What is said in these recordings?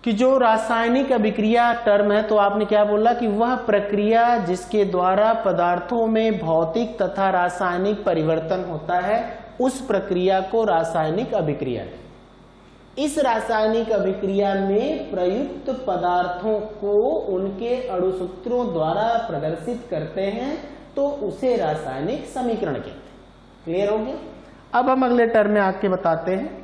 कि जो रासायनिक अभिक्रिया टर्म है तो आपने क्या बोला कि वह प्रक्रिया जिसके द्वारा पदार्थों में भौतिक तथा रासायनिक परिवर्तन होता है उस प्रक्रिया को रासायनिक अभिक्रिया है। इस रासायनिक अभिक्रिया में प्रयुक्त पदार्थों को उनके अणुसूत्रों द्वारा प्रदर्शित करते हैं तो उसे रासायनिक समीकरण कहते हैं। क्लियर हो गया? अब हम अगले टर्म में आके बताते हैं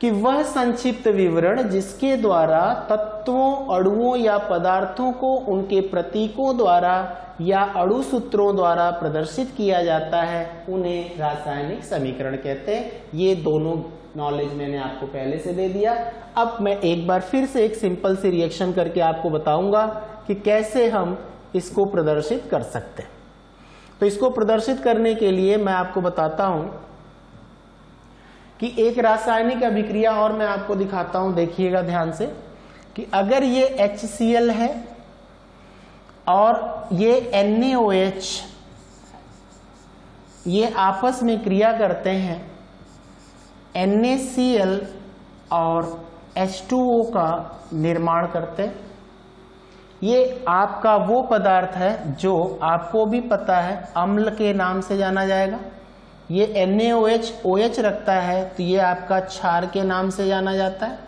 कि वह संक्षिप्त विवरण जिसके द्वारा तत्वों, अणुओं या पदार्थों को उनके प्रतीकों द्वारा या अणुसूत्रों द्वारा प्रदर्शित किया जाता है उन्हें रासायनिक समीकरण कहते हैं। ये दोनों नॉलेज मैंने आपको पहले से दे दिया। अब मैं एक बार फिर से एक सिंपल सी रिएक्शन करके आपको बताऊंगा कि कैसे हम इसको प्रदर्शित कर सकते हैं। तो इसको प्रदर्शित करने के लिए मैं आपको बताता हूं कि एक रासायनिक अभिक्रिया और मैं आपको दिखाता हूं, देखिएगा ध्यान से, कि अगर ये HCl है और ये NaOH, ये आपस में क्रिया करते हैं, NaCl और H2O का निर्माण करते हैं। ये आपका वो पदार्थ है जो आपको भी पता है अम्ल के नाम से जाना जाएगा। ये NaOH OH रखता है तो ये आपका क्षार के नाम से जाना जाता है।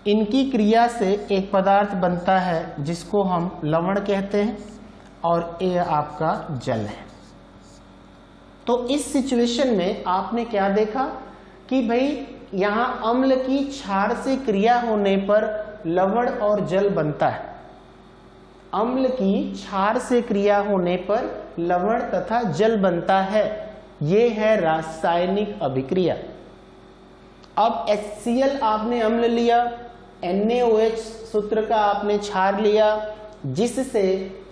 इनकी क्रिया से एक पदार्थ बनता है जिसको हम लवण कहते हैं और ये आपका जल है। तो इस सिचुएशन में आपने क्या देखा कि भाई यहां अम्ल की क्षार से क्रिया होने पर लवण और जल बनता है। अम्ल की क्षार से क्रिया होने पर लवण तथा जल बनता है। ये है रासायनिक अभिक्रिया। अब HCl आपने अम्ल लिया, NaOH सूत्र का आपने क्षार लिया, जिससे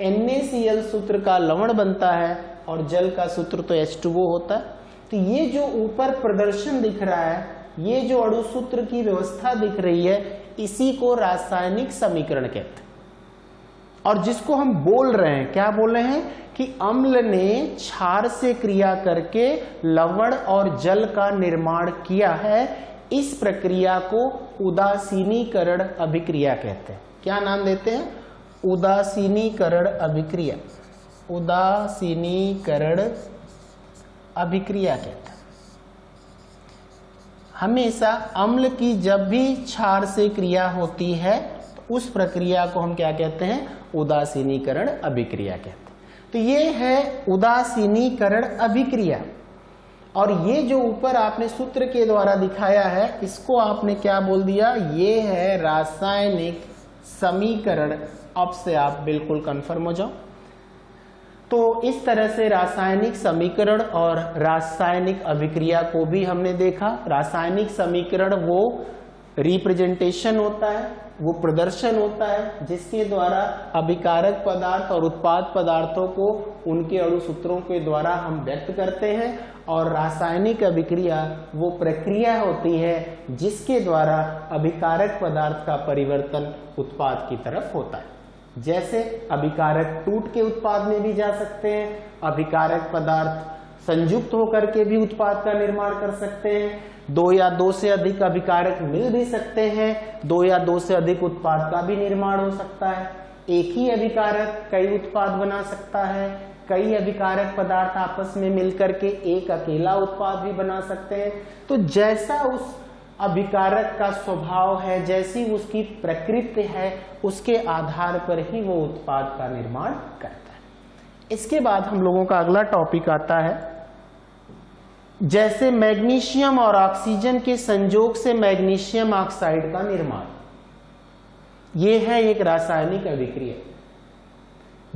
NaCl सूत्र का लवण बनता है और जल का सूत्र तो H2O होता है। तो ये जो ऊपर प्रदर्शन दिख रहा है, ये जो अणुसूत्र की व्यवस्था दिख रही है, इसी को रासायनिक समीकरण कहते हैं। और जिसको हम बोल रहे हैं, क्या बोल रहे हैं कि अम्ल ने क्षार से क्रिया करके लवण और जल का निर्माण किया है। इस प्रक्रिया को उदासीनीकरण अभिक्रिया कहते हैं। क्या नाम देते हैं? उदासीनीकरण अभिक्रिया। उदासीनीकरण अभिक्रिया कहते हैं। हमेशा अम्ल की जब भी क्षार से क्रिया होती है तो उस प्रक्रिया को हम क्या कहते हैं? उदासीनीकरण अभिक्रिया कहते हैं। तो ये है उदासीनीकरण अभिक्रिया। और ये जो ऊपर आपने सूत्र के द्वारा दिखाया है, इसको आपने क्या बोल दिया? ये है रासायनिक समीकरण। अब से आप बिल्कुल कंफर्म हो जाओ। तो इस तरह से रासायनिक समीकरण और रासायनिक अभिक्रिया को भी हमने देखा। रासायनिक समीकरण वो रिप्रेजेंटेशन होता है, वो प्रदर्शन होता है जिसके द्वारा अभिकारक पदार्थ और उत्पाद पदार्थों को उनके अणुसूत्रों के द्वारा हम व्यक्त करते हैं। और रासायनिक अभिक्रिया वो प्रक्रिया होती है जिसके द्वारा अभिकारक पदार्थ का परिवर्तन उत्पाद की तरफ होता है। जैसे अभिकारक टूट के उत्पाद में भी जा सकते हैं, अभिकारक पदार्थ संयुक्त होकर के भी उत्पाद का निर्माण कर सकते हैं, दो या दो से अधिक अभिकारक मिल भी सकते हैं, दो या दो से अधिक उत्पाद का भी निर्माण हो सकता है। एक ही अभिकारक कई उत्पाद बना सकता है, कई अभिकारक पदार्थ आपस में मिलकर के एक अकेला उत्पाद भी बना सकते हैं। तो जैसा उस अभिकारक का स्वभाव है, जैसी उसकी प्रकृति है, उसके आधार पर ही वो उत्पाद का निर्माण करता है। इसके बाद हम लोगों का अगला टॉपिक आता है, जैसे मैग्नीशियम और ऑक्सीजन के संयोग से मैग्नीशियम ऑक्साइड का निर्माण। यह है एक रासायनिक अभिक्रिया।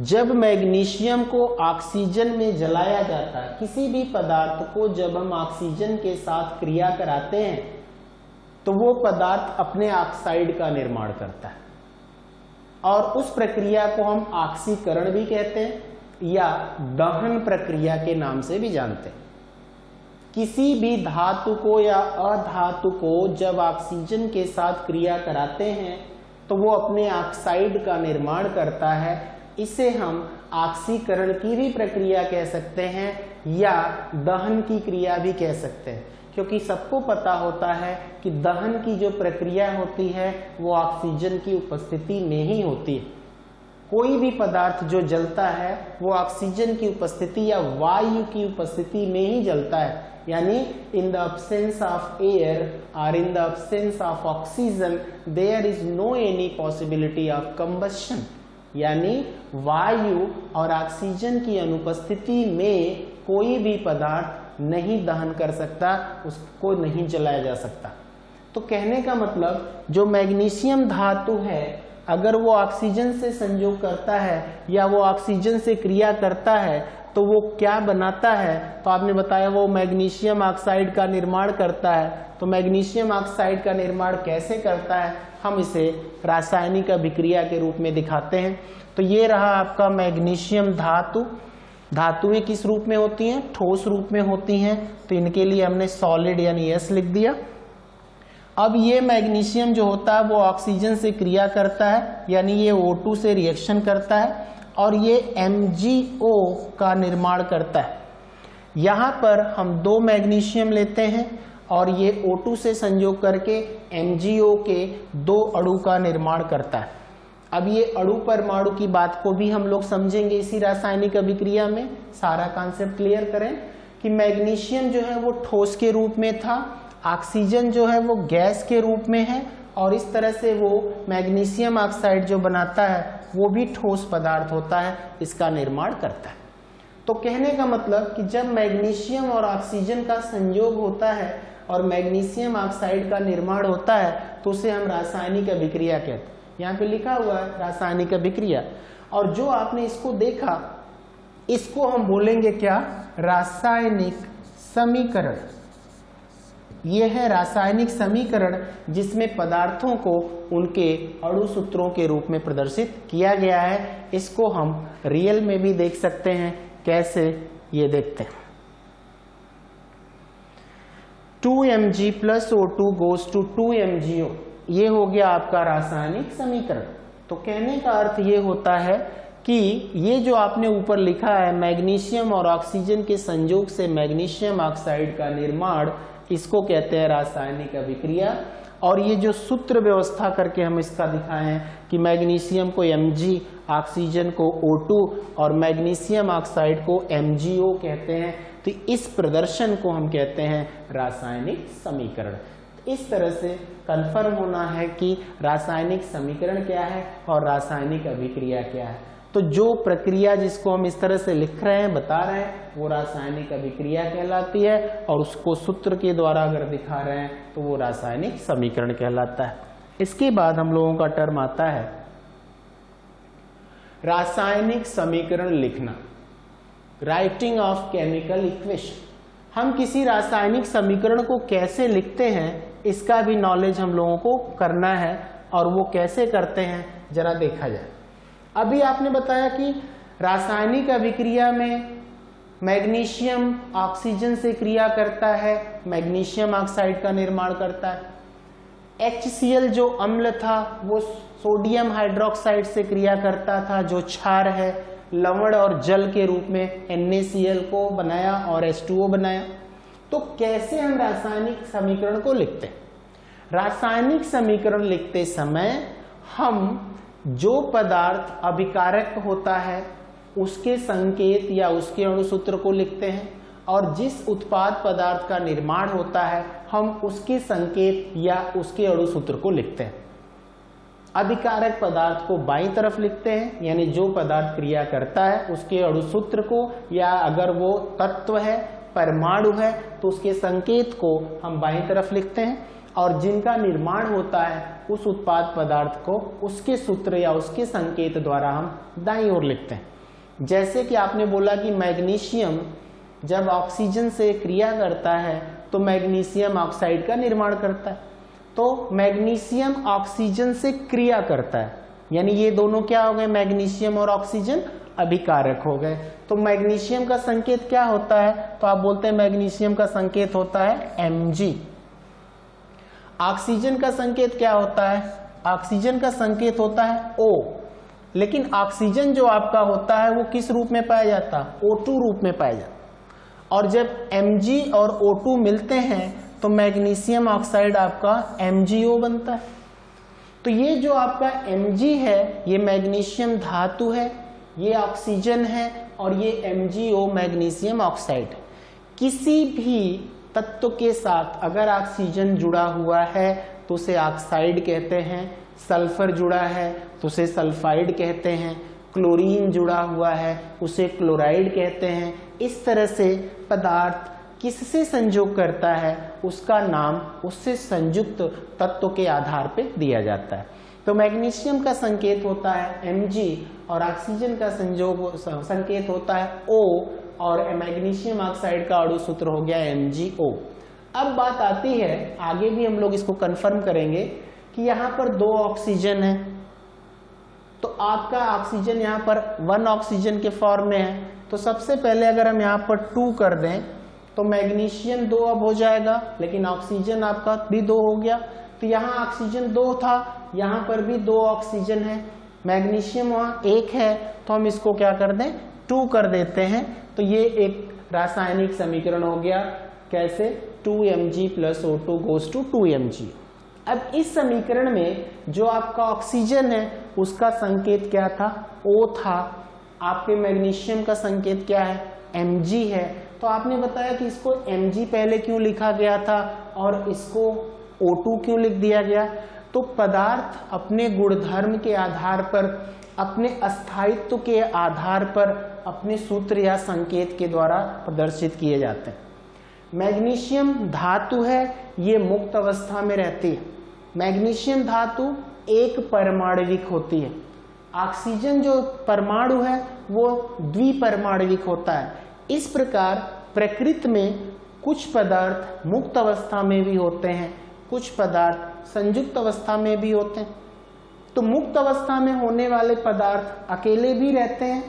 जब मैग्नीशियम को ऑक्सीजन में जलाया जाता है, किसी भी पदार्थ को जब हम ऑक्सीजन के साथ क्रिया कराते हैं तो वो पदार्थ अपने ऑक्साइड का निर्माण करता है और उस प्रक्रिया को हम ऑक्सीकरण भी कहते हैं या दहन प्रक्रिया के नाम से भी जानते हैं। किसी भी धातु को या अधातु को जब ऑक्सीजन के साथ क्रिया कराते हैं तो वो अपने ऑक्साइड का निर्माण करता है। इसे हम ऑक्सीकरण की भी प्रक्रिया कह सकते हैं या दहन की क्रिया भी कह सकते हैं। क्योंकि सबको पता होता है कि दहन की जो प्रक्रिया होती है वो ऑक्सीजन की उपस्थिति में ही होती है। कोई भी पदार्थ जो जलता है वो ऑक्सीजन की उपस्थिति या वायु की उपस्थिति में ही जलता है, यानी in the absence of air और in the absence of oxygen there is no any possibility of combustion, यानी वायु और ऑक्सीजन की अनुपस्थिति में कोई भी पदार्थ नहीं दहन कर सकता, उसको नहीं जलाया जा सकता। तो कहने का मतलब जो मैग्नीशियम धातु है अगर वो ऑक्सीजन से संयोग करता है या वो ऑक्सीजन से क्रिया करता है तो वो क्या बनाता है, तो आपने बताया वो मैग्नीशियम ऑक्साइड का निर्माण करता है। तो मैग्नीशियम ऑक्साइड का निर्माण कैसे करता है, हम इसे रासायनिक अभिक्रिया के रूप में दिखाते हैं। तो ये रहा आपका मैग्नीशियम धातु। धातुएं किस रूप में होती हैं, ठोस रूप में होती हैं, तो इनके लिए हमने सॉलिड यानी S लिख दिया। अब ये मैग्नीशियम जो होता है वो ऑक्सीजन से क्रिया करता है, यानी ये O2 से रिएक्शन करता है और ये MgO का निर्माण करता है। यहाँ पर हम 2 मैग्नीशियम लेते हैं और ये O2 से संयोग करके MgO के 2 अणु का निर्माण करता है। अब ये अणु परमाणु की बात को भी हम लोग समझेंगे इसी रासायनिक अभिक्रिया में। सारा कॉन्सेप्ट क्लियर करें कि मैग्नीशियम जो है वो ठोस के रूप में था, ऑक्सीजन जो है वो गैस के रूप में है और इस तरह से वो मैग्नीशियम ऑक्साइड जो बनाता है वो भी ठोस पदार्थ होता है, इसका निर्माण करता है। तो कहने का मतलब कि जब मैग्नीशियम और ऑक्सीजन का संयोग होता है और मैग्नीशियम ऑक्साइड का निर्माण होता है तो उसे हम रासायनिक अभिक्रिया कहते हैं। यहाँ पे लिखा हुआ है रासायनिक अभिक्रिया, और जो आपने इसको देखा इसको हम बोलेंगे क्या, रासायनिक समीकरण। यह है रासायनिक समीकरण जिसमें पदार्थों को उनके अणु सूत्रों के रूप में प्रदर्शित किया गया है। इसको हम रियल में भी देख सकते हैं, कैसे ये देखते हैं। 2Mg + O2 goes to 2MgO, ये हो गया आपका रासायनिक समीकरण। तो कहने का अर्थ ये होता है कि ये जो आपने ऊपर लिखा है मैग्नीशियम और ऑक्सीजन के संयोग से मैग्नीशियम ऑक्साइड का निर्माण, इसको कहते हैं रासायनिक अभिक्रिया। और ये जो सूत्र व्यवस्था करके हम इसका दिखाए हैं कि मैग्नीशियम को Mg, ऑक्सीजन को O2 और मैग्नीशियम ऑक्साइड को MgO कहते हैं। तो इस प्रदर्शन को हम कहते हैं रासायनिक समीकरण। इस तरह से कंफर्म होना है कि रासायनिक समीकरण क्या है और रासायनिक अभिक्रिया क्या है। तो जो प्रक्रिया जिसको हम इस तरह से लिख रहे हैं, बता रहे हैं, वो रासायनिक अभिक्रिया कहलाती है और उसको सूत्र के द्वारा अगर दिखा रहे हैं तो वो रासायनिक समीकरण कहलाता है। इसके बाद हम लोगों का टर्म आता है रासायनिक समीकरण लिखना, राइटिंग ऑफ केमिकल इक्वेशन। हम किसी रासायनिक समीकरण को कैसे लिखते हैं इसका भी नॉलेज हम लोगों को करना है, और वो कैसे करते हैं जरा देखा जाए। अभी आपने बताया कि रासायनिक अभिक्रिया में मैग्नीशियम ऑक्सीजन से क्रिया करता है, मैग्नीशियम ऑक्साइड का निर्माण करता है। HCl जो अम्ल था वो सोडियम हाइड्रोक्साइड से क्रिया करता था जो क्षार है, लवण और जल के रूप में NaCl को बनाया और H2O बनाया। तो कैसे हम रासायनिक समीकरण को लिखते हैं? रासायनिक समीकरण लिखते समय हम जो पदार्थ अभिकारक होता है उसके संकेत या उसके अणुसूत्र को लिखते हैं, और जिस उत्पाद पदार्थ का निर्माण होता है हम उसके संकेत या उसके अणुसूत्र को लिखते हैं। अभिकारक पदार्थ को बाईं तरफ लिखते हैं, यानी जो पदार्थ क्रिया करता है उसके अणुसूत्र को, या अगर वो तत्व है, परमाणु है, तो उसके संकेत को हम बाईं तरफ लिखते हैं, और जिनका निर्माण होता है उस उत्पाद पदार्थ को उसके सूत्र या उसके संकेत द्वारा हम दाईं ओर लिखते हैं। जैसे कि आपने बोला कि मैग्नीशियम जब ऑक्सीजन से क्रिया करता है तो मैग्नीशियम ऑक्साइड का निर्माण करता है। तो मैग्नीशियम ऑक्सीजन से क्रिया करता है, यानी ये दोनों क्या हो गए, मैग्नीशियम और ऑक्सीजन अभिकारक हो गए। तो मैग्नीशियम का संकेत क्या होता है, तो आप बोलते हैं मैग्नीशियम का संकेत होता है Mg। ऑक्सीजन का संकेत क्या होता है, ऑक्सीजन का संकेत होता है O। लेकिन ऑक्सीजन जो आपका होता है वो किस रूप में पाया जाता है, O2 रूप में पाया जाता है। और जब Mg और O2 मिलते हैं तो मैग्नीशियम ऑक्साइड आपका MgO बनता है। तो ये जो आपका Mg है ये मैग्नीशियम धातु है, ये ऑक्सीजन है और ये MgO मैग्नीशियम ऑक्साइड है। किसी भी तत्व के साथ अगर ऑक्सीजन जुड़ा हुआ है तो उसे ऑक्साइड कहते हैं, सल्फर जुड़ा है तो उसे सल्फाइड कहते हैं, क्लोरीन जुड़ा हुआ है उसे क्लोराइड कहते हैं। इस तरह से पदार्थ किससे संयोग करता है उसका नाम उससे संयुक्त तत्व के आधार पे दिया जाता है। तो मैग्नीशियम का संकेत होता है Mg और ऑक्सीजन का संकेत होता है O और मैग्नीशियम ऑक्साइड का अणु सूत्र हो गया MgO। अब बात आती है, आगे भी हम लोग इसको कंफर्म करेंगे कि यहाँ पर 2 ऑक्सीजन है, तो आपका ऑक्सीजन यहाँ पर 1 ऑक्सीजन के फॉर्म में है। तो सबसे पहले अगर हम यहाँ पर 2 कर दें तो मैग्नीशियम 2 अब हो जाएगा, लेकिन ऑक्सीजन आपका भी 2 हो गया। तो यहाँ ऑक्सीजन 2 था, यहाँ पर भी 2 ऑक्सीजन है, मैग्नीशियम वहाँ 1 है, तो हम इसको क्या कर दें 2 कर देते हैं। तो ये एक रासायनिक समीकरण हो गया, कैसे 2Mg + O2 goes to 2Mg। अब इस समीकरण में जो आपका ऑक्सीजन है उसका संकेत क्या था, O था। आपके मैग्नीशियम का संकेत क्या है, Mg है। तो आपने बताया कि इसको Mg पहले क्यों लिखा गया था और इसको O2 क्यों लिख दिया गया। तो पदार्थ अपने गुणधर्म के आधार पर, अपने अस्थायित्व के आधार पर अपने सूत्र या संकेत के द्वारा प्रदर्शित किए जाते हैं। मैग्नीशियम धातु है, ये मुक्त अवस्था में रहती है। मैग्नीशियम धातु एक परमाणविक होती है। ऑक्सीजन जो परमाणु है वो द्विपरमाणविक होता है। इस प्रकार प्रकृति में कुछ पदार्थ मुक्त अवस्था में भी होते हैं, कुछ पदार्थ संयुक्त अवस्था में भी होते हैं। तो मुक्त अवस्था में होने वाले पदार्थ अकेले भी रहते हैं,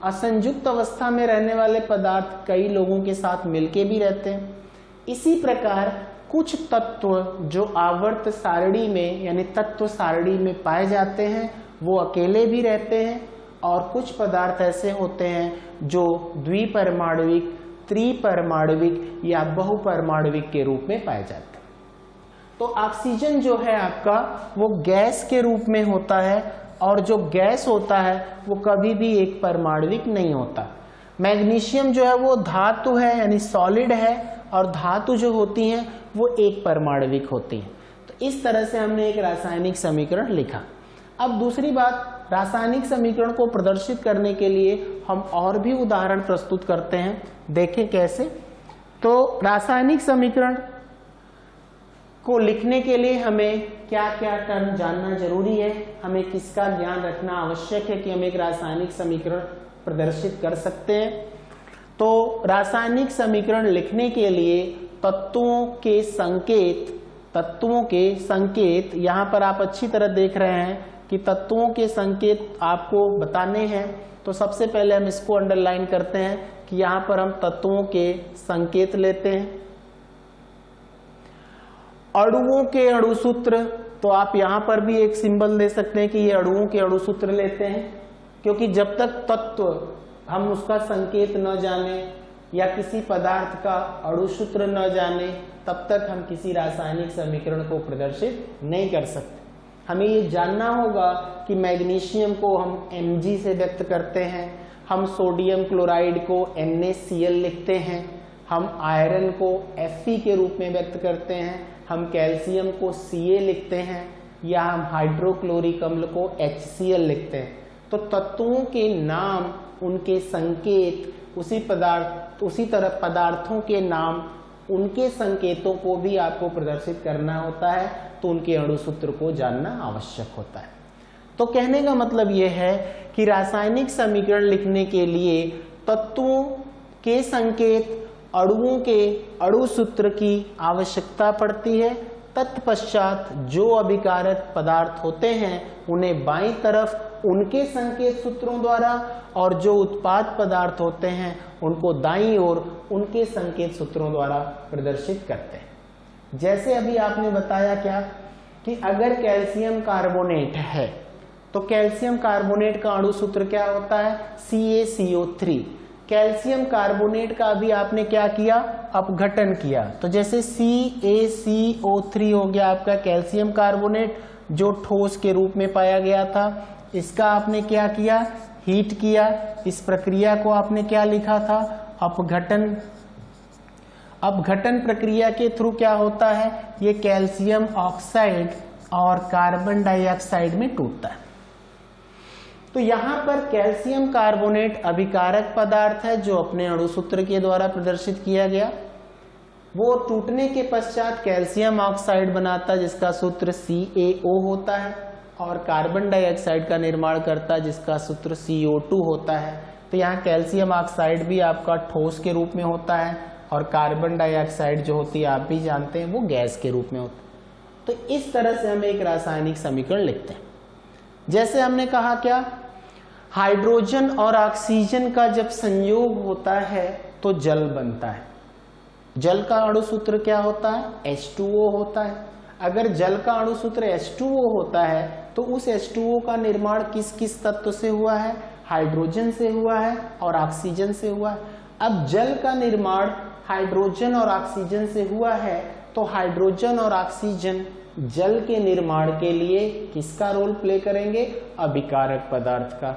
असंयुक्त अवस्था में रहने वाले पदार्थ कई लोगों के साथ मिलके भी रहते हैं। इसी प्रकार कुछ तत्व जो आवर्त सारणी में यानी तत्व सारणी में पाए जाते हैं वो अकेले भी रहते हैं, और कुछ पदार्थ ऐसे होते हैं जो द्विपरमाणविक, त्रिपरमाणविक या बहुपरमाणविक के रूप में पाए जाते हैं। तो ऑक्सीजन जो है आपका वो गैस के रूप में होता है, और जो गैस होता है वो कभी भी एक परमाणविक नहीं होता। मैग्नीशियम जो है वो धातु है यानी सॉलिड है, और धातु जो होती हैं वो एक परमाणविक होती हैं। तो इस तरह से हमने एक रासायनिक समीकरण लिखा। अब दूसरी बात, रासायनिक समीकरण को प्रदर्शित करने के लिए हम और भी उदाहरण प्रस्तुत करते हैं, देखें कैसे। तो रासायनिक समीकरण को लिखने के लिए हमें क्या क्या टर्म जानना जरूरी है, हमें किसका ज्ञान रखना आवश्यक है कि हम एक रासायनिक समीकरण प्रदर्शित कर सकते हैं। तो रासायनिक समीकरण लिखने के लिए तत्वों के संकेत यहाँ पर आप अच्छी तरह देख रहे हैं कि तत्वों के संकेत आपको बताने हैं। तो सबसे पहले हम इसको अंडरलाइन करते हैं कि यहाँ पर हम तत्वों के संकेत लेते हैं। अणुओं के अणुसूत्र, तो आप यहाँ पर भी एक सिंबल दे सकते हैं कि ये अणुओं के अणुसूत्र लेते हैं, क्योंकि जब तक तत्व हम उसका संकेत न जाने या किसी पदार्थ का अणुसूत्र न जाने तब तक हम किसी रासायनिक समीकरण को प्रदर्शित नहीं कर सकते। हमें ये जानना होगा कि मैग्नीशियम को हम Mg से व्यक्त करते हैं, हम सोडियम क्लोराइड को NaCl लिखते हैं, हम आयरन को Fe के रूप में व्यक्त करते हैं, हम कैल्शियम को Ca लिखते हैं, या हम हाइड्रोक्लोरिक अम्ल को HCl लिखते हैं। तो तत्वों के नाम, उनके संकेत, उसी तरह पदार्थों के नाम, उनके संकेतों को भी आपको प्रदर्शित करना होता है, तो उनके अणुसूत्र को जानना आवश्यक होता है। तो कहने का मतलब यह है कि रासायनिक समीकरण लिखने के लिए तत्वों के संकेत, अणुओं के अणुसूत्र की आवश्यकता पड़ती है। तत्पश्चात जो अभिकारक पदार्थ होते हैं उन्हें बाईं तरफ उनके संकेत सूत्रों द्वारा, और जो उत्पाद पदार्थ होते हैं उनको दाईं ओर उनके संकेत सूत्रों द्वारा प्रदर्शित करते हैं। जैसे अभी आपने बताया क्या कि अगर कैल्शियम कार्बोनेट है तो कैल्शियम कार्बोनेट का अणुसूत्र क्या होता है, CaCO3। कैल्शियम कार्बोनेट का भी आपने क्या किया, अपघटन किया। तो जैसे CaCO3 हो गया आपका कैल्शियम कार्बोनेट, जो ठोस के रूप में पाया गया था। इसका आपने क्या किया, हीट किया। इस प्रक्रिया को आपने क्या लिखा था, अपघटन। अपघटन प्रक्रिया के थ्रू क्या होता है, ये कैल्शियम ऑक्साइड और कार्बन डाइऑक्साइड में टूटता है। तो यहां पर कैल्शियम कार्बोनेट अभिकारक पदार्थ है जो अपने अणुसूत्र के द्वारा प्रदर्शित किया गया। वो टूटने के पश्चात कैल्शियम ऑक्साइड बनाता है जिसका सूत्र CaO होता है, और कार्बन डाइऑक्साइड का निर्माण करता है जिसका सूत्र CO2 होता है। तो यहाँ कैल्शियम ऑक्साइड भी आपका ठोस के रूप में होता है, और कार्बन डाइऑक्साइड जो होती है आप भी जानते हैं वो गैस के रूप में होता है। तो इस तरह से हम एक रासायनिक समीकरण लिखते हैं। जैसे हमने कहा क्या, हाइड्रोजन और ऑक्सीजन का जब संयोग होता है तो जल बनता है। जल का अणुसूत्र क्या होता है, H2O होता है। अगर जल का अणुसूत्र H2O होता है तो उस H2O का निर्माण किस किस तत्व से हुआ है, हाइड्रोजन से हुआ है और ऑक्सीजन से हुआ है। अब जल का निर्माण हाइड्रोजन और ऑक्सीजन से हुआ है, तो हाइड्रोजन और ऑक्सीजन जल के निर्माण के लिए किसका रोल प्ले करेंगे, अभिकारक पदार्थ का।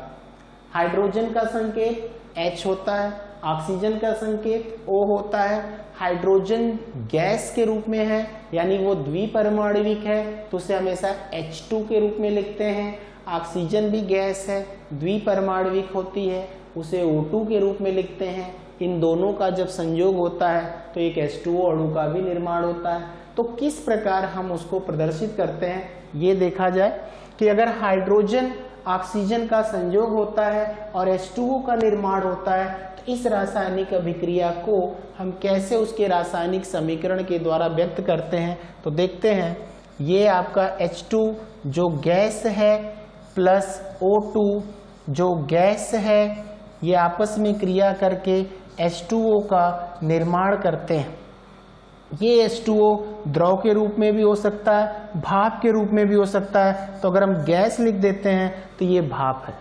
हाइड्रोजन का संकेत H होता है, ऑक्सीजन का संकेत O होता है। हाइड्रोजन गैस के रूप में है यानी वो द्विपरमाणविक है तो उसे हमेशा H2 के रूप में लिखते हैं। ऑक्सीजन भी गैस है, द्विपरमाणविक होती है, उसे O2 के रूप में लिखते हैं। इन दोनों का जब संयोग होता है तो एक H2O अणु का भी निर्माण होता है। तो किस प्रकार हम उसको प्रदर्शित करते हैं ये देखा जाए कि अगर हाइड्रोजन ऑक्सीजन का संयोग होता है और H2O का निर्माण होता है तो इस रासायनिक अभिक्रिया को हम कैसे उसके रासायनिक समीकरण के द्वारा व्यक्त करते हैं। तो देखते हैं, ये आपका H2 जो गैस है प्लस O2 जो गैस है, ये आपस में क्रिया करके H2O का निर्माण करते हैं। ये H2O द्रव के रूप में भी हो सकता है, भाप के रूप में भी हो सकता है। तो अगर हम गैस लिख देते हैं तो ये भाप है।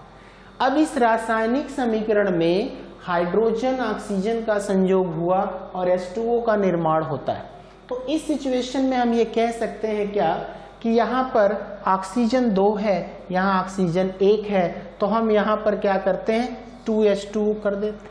अब इस रासायनिक समीकरण में हाइड्रोजन ऑक्सीजन का संयोग हुआ और H2O का निर्माण होता है। तो इस सिचुएशन में हम ये कह सकते हैं क्या कि यहाँ पर ऑक्सीजन 2 है, यहाँ ऑक्सीजन 1 है, तो हम यहाँ पर क्या करते हैं 2H2O कर देते,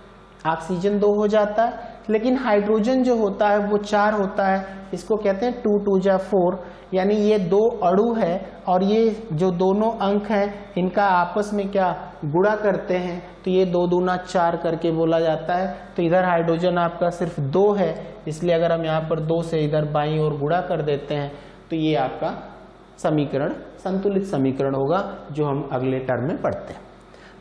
ऑक्सीजन 2 हो जाता है। लेकिन हाइड्रोजन जो होता है वो 4 होता है, इसको कहते हैं 2 2 जा 4, यानी ये 2 अणु है और ये जो दोनों अंक हैं इनका आपस में क्या गुणा करते हैं तो ये 2 दूना 4 करके बोला जाता है। तो इधर हाइड्रोजन आपका सिर्फ 2 है, इसलिए अगर हम यहाँ पर 2 से इधर बाईं ओर गुणा कर देते हैं तो ये आपका समीकरण संतुलित समीकरण होगा जो हम अगले टर्म में पढ़ते हैं।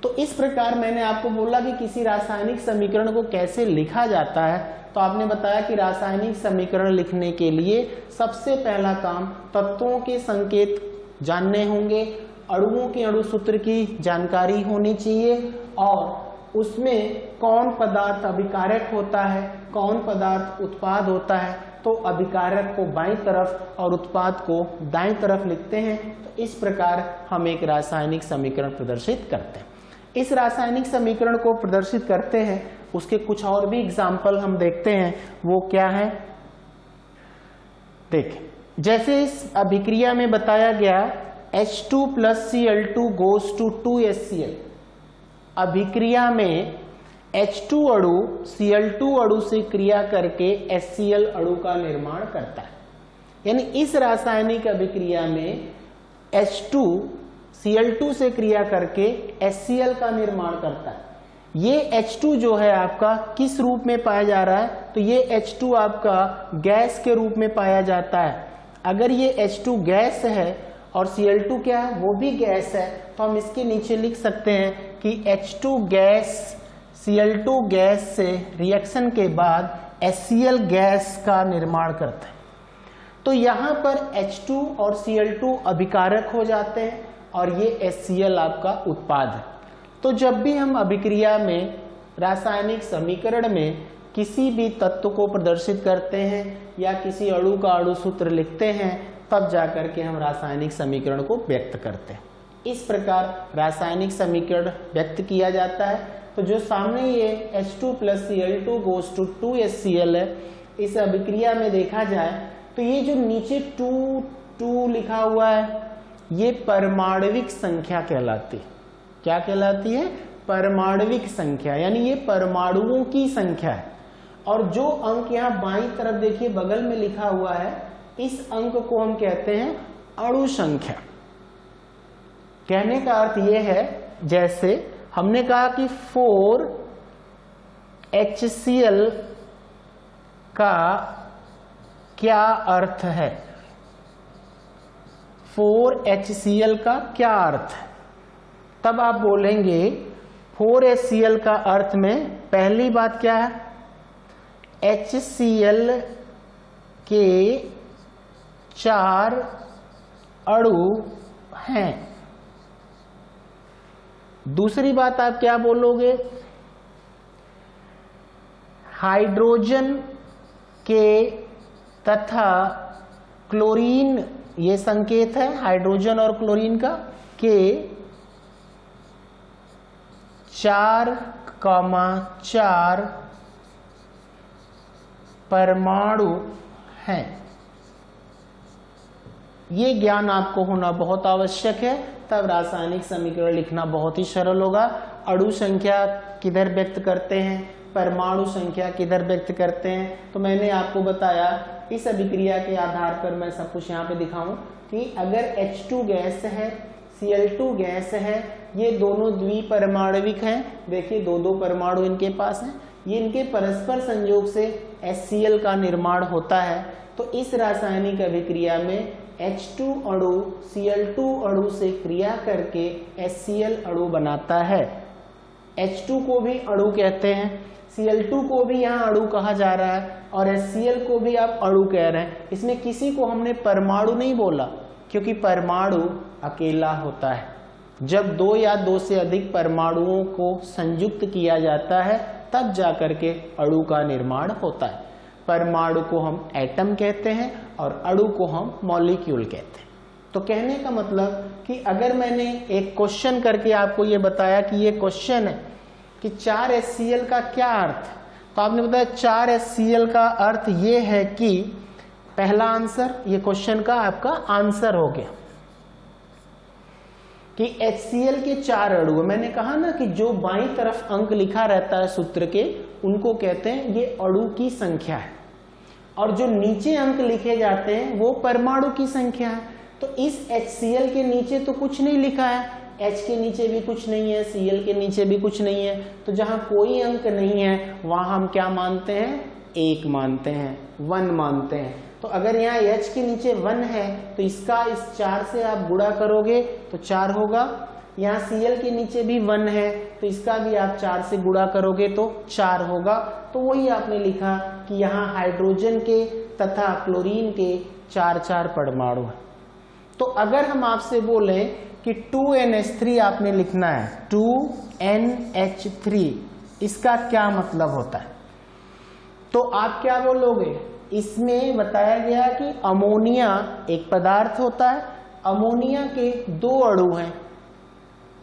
तो इस प्रकार मैंने आपको बोला कि किसी रासायनिक समीकरण को कैसे लिखा जाता है। तो आपने बताया कि रासायनिक समीकरण लिखने के लिए सबसे पहला काम तत्वों के संकेत जानने होंगे, अणुओं के अणुसूत्र की जानकारी होनी चाहिए और उसमें कौन पदार्थ अभिकारक होता है, कौन पदार्थ उत्पाद होता है। तो अभिकारक को बाईं तरफ और उत्पाद को दाईं तरफ लिखते हैं। तो इस प्रकार हम एक रासायनिक समीकरण प्रदर्शित करते हैं। इस रासायनिक समीकरण को प्रदर्शित करते हैं, उसके कुछ और भी एग्जाम्पल हम देखते हैं, वो क्या है देखें। जैसे इस अभिक्रिया में बताया गया H2 plus Cl2 goes to 2HCl। अभिक्रिया में H2 अणु Cl2 अणु से क्रिया करके HCl अणु का निर्माण करता है। यानी इस रासायनिक अभिक्रिया में H2 Cl2 से क्रिया करके HCl का निर्माण करता है। ये H2 जो है आपका किस रूप में पाया जा रहा है, तो ये H2 आपका गैस के रूप में पाया जाता है। अगर ये H2 गैस है और Cl2 क्या है, वो भी गैस है, तो हम इसके नीचे लिख सकते हैं कि H2 गैस Cl2 गैस से रिएक्शन के बाद HCl गैस का निर्माण करता है। तो यहाँ पर H2 और Cl2 अभिकारक हो जाते हैं और ये HCl आपका उत्पाद है। तो जब भी हम अभिक्रिया में रासायनिक समीकरण में किसी भी तत्व को प्रदर्शित करते हैं या किसी अणु का अणुसूत्र लिखते हैं, तब जाकर के हम रासायनिक समीकरण को व्यक्त करते हैं। इस प्रकार रासायनिक समीकरण व्यक्त किया जाता है। तो जो सामने ये H2 + Cl2 goes to 2HCl है, इस अभिक्रिया में देखा जाए तो ये जो नीचे 2 लिखा हुआ है ये परमाणविक संख्या कहलाती है। क्या कहलाती है? परमाणविक संख्या, यानी ये परमाणुओं की संख्या है। और जो अंक यहाँ बाईं तरफ देखिए बगल में लिखा हुआ है, इस अंक को हम कहते हैं अणु संख्या। कहने का अर्थ यह है, जैसे हमने कहा कि 4HCl का क्या अर्थ है, 4HCl का क्या अर्थ है, तब आप बोलेंगे 4HCl का अर्थ में पहली बात क्या है, HCl के 4 अणु हैं। दूसरी बात आप क्या बोलोगे, हाइड्रोजन के तथा क्लोरीन, ये संकेत है हाइड्रोजन और क्लोरीन का, के 4,4 परमाणु हैं। ये ज्ञान आपको होना बहुत आवश्यक है, तब रासायनिक समीकरण लिखना बहुत ही सरल होगा। अणु संख्या किधर व्यक्त करते हैं, परमाणु संख्या किधर व्यक्त करते हैं, तो मैंने आपको बताया इस अभिक्रिया के आधार पर मैं सब कुछ यहाँ पे दिखाऊं कि अगर H2 गैस है, Cl2 गैस है, ये दोनों द्विपरमाणविक हैं, देखिए दो परमाणु इनके पास हैं, ये इनके परस्पर संयोग से HCl का निर्माण होता है। तो इस रासायनिक अभिक्रिया में H2 अणु Cl2 अणु से क्रिया करके HCl अणु बनाता है। H2 को भी अणु कहते हैं, Cl2 को भी यहाँ अणु कहा जा रहा है और HCl को भी आप अणु कह रहे हैं। इसमें किसी को हमने परमाणु नहीं बोला, क्योंकि परमाणु अकेला होता है। जब 2 या 2 से अधिक परमाणुओं को संयुक्त किया जाता है तब जाकर के अणु का निर्माण होता है। परमाणु को हम एटम कहते हैं और अणु को हम मॉलिक्यूल कहते हैं। तो कहने का मतलब कि अगर मैंने एक क्वेश्चन करके आपको ये बताया कि ये क्वेश्चन है कि 4HCl का क्या अर्थ है, तो आपने बताया 4HCl का अर्थ ये है कि पहला आंसर, ये क्वेश्चन का आपका आंसर हो गया कि HCl के 4 अणु है। मैंने कहा ना कि जो बाईं तरफ अंक लिखा रहता है सूत्र के, उनको कहते हैं ये अणु की संख्या है, और जो नीचे अंक लिखे जाते हैं वो परमाणु की संख्या है। तो इस HCl के नीचे तो कुछ नहीं लिखा है, H के नीचे भी कुछ नहीं है, Cl के नीचे भी कुछ नहीं है, तो जहां कोई अंक नहीं है वहां हम क्या मानते हैं, 1 मानते हैं, 1 मानते हैं। तो अगर यहाँ H के नीचे 1 है तो इसका इस 4 से आप गुणा करोगे तो 4 होगा। यहाँ Cl के नीचे भी 1 है तो इसका भी आप 4 से गुणा करोगे तो 4 होगा। तो वही आपने लिखा कि यहाँ हाइड्रोजन के तथा क्लोरीन के 4 परमाणु है। तो अगर हम आपसे बोलें कि 2NH3 आपने लिखना है, 2NH3, इसका क्या मतलब होता है, तो आप क्या बोलोगे, इसमें बताया गया कि अमोनिया एक पदार्थ होता है, अमोनिया के 2 अणु हैं।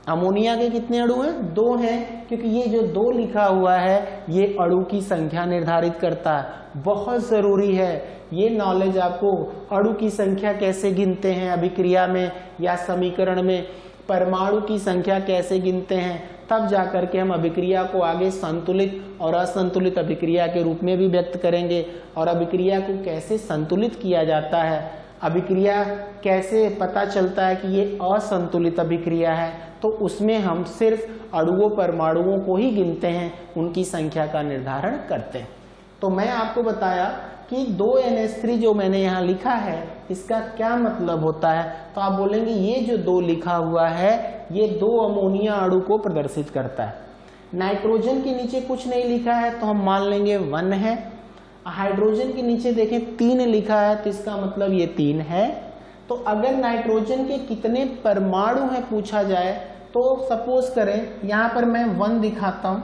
अमोनिया के कितने अणु हैं, 2 हैं, क्योंकि ये जो 2 लिखा हुआ है ये अणु की संख्या निर्धारित करता है। बहुत जरूरी है ये नॉलेज आपको, अणु की संख्या कैसे गिनते हैं अभिक्रिया में या समीकरण में, परमाणु की संख्या कैसे गिनते हैं, तब जाकर के हम अभिक्रिया को आगे संतुलित और असंतुलित अभिक्रिया के रूप में भी व्यक्त करेंगे। और अभिक्रिया को कैसे संतुलित किया जाता है, अभिक्रिया कैसे पता चलता है कि ये असंतुलित अभिक्रिया है, तो उसमें हम सिर्फ अणुओं परमाणुओं को ही गिनते हैं, उनकी संख्या का निर्धारण करते हैं। तो मैं आपको बताया कि 2NH3 जो मैंने यहाँ लिखा है इसका क्या मतलब होता है, तो आप बोलेंगे ये जो 2 लिखा हुआ है ये 2 अमोनिया अणु को प्रदर्शित करता है। नाइट्रोजन के नीचे कुछ नहीं लिखा है तो हम मान लेंगे 1 है। हाइड्रोजन के नीचे देखें 3 लिखा है तो इसका मतलब ये 3 है। तो अगर नाइट्रोजन के कितने परमाणु हैं पूछा जाए तो सपोज करें यहाँ पर मैं 1 दिखाता हूं,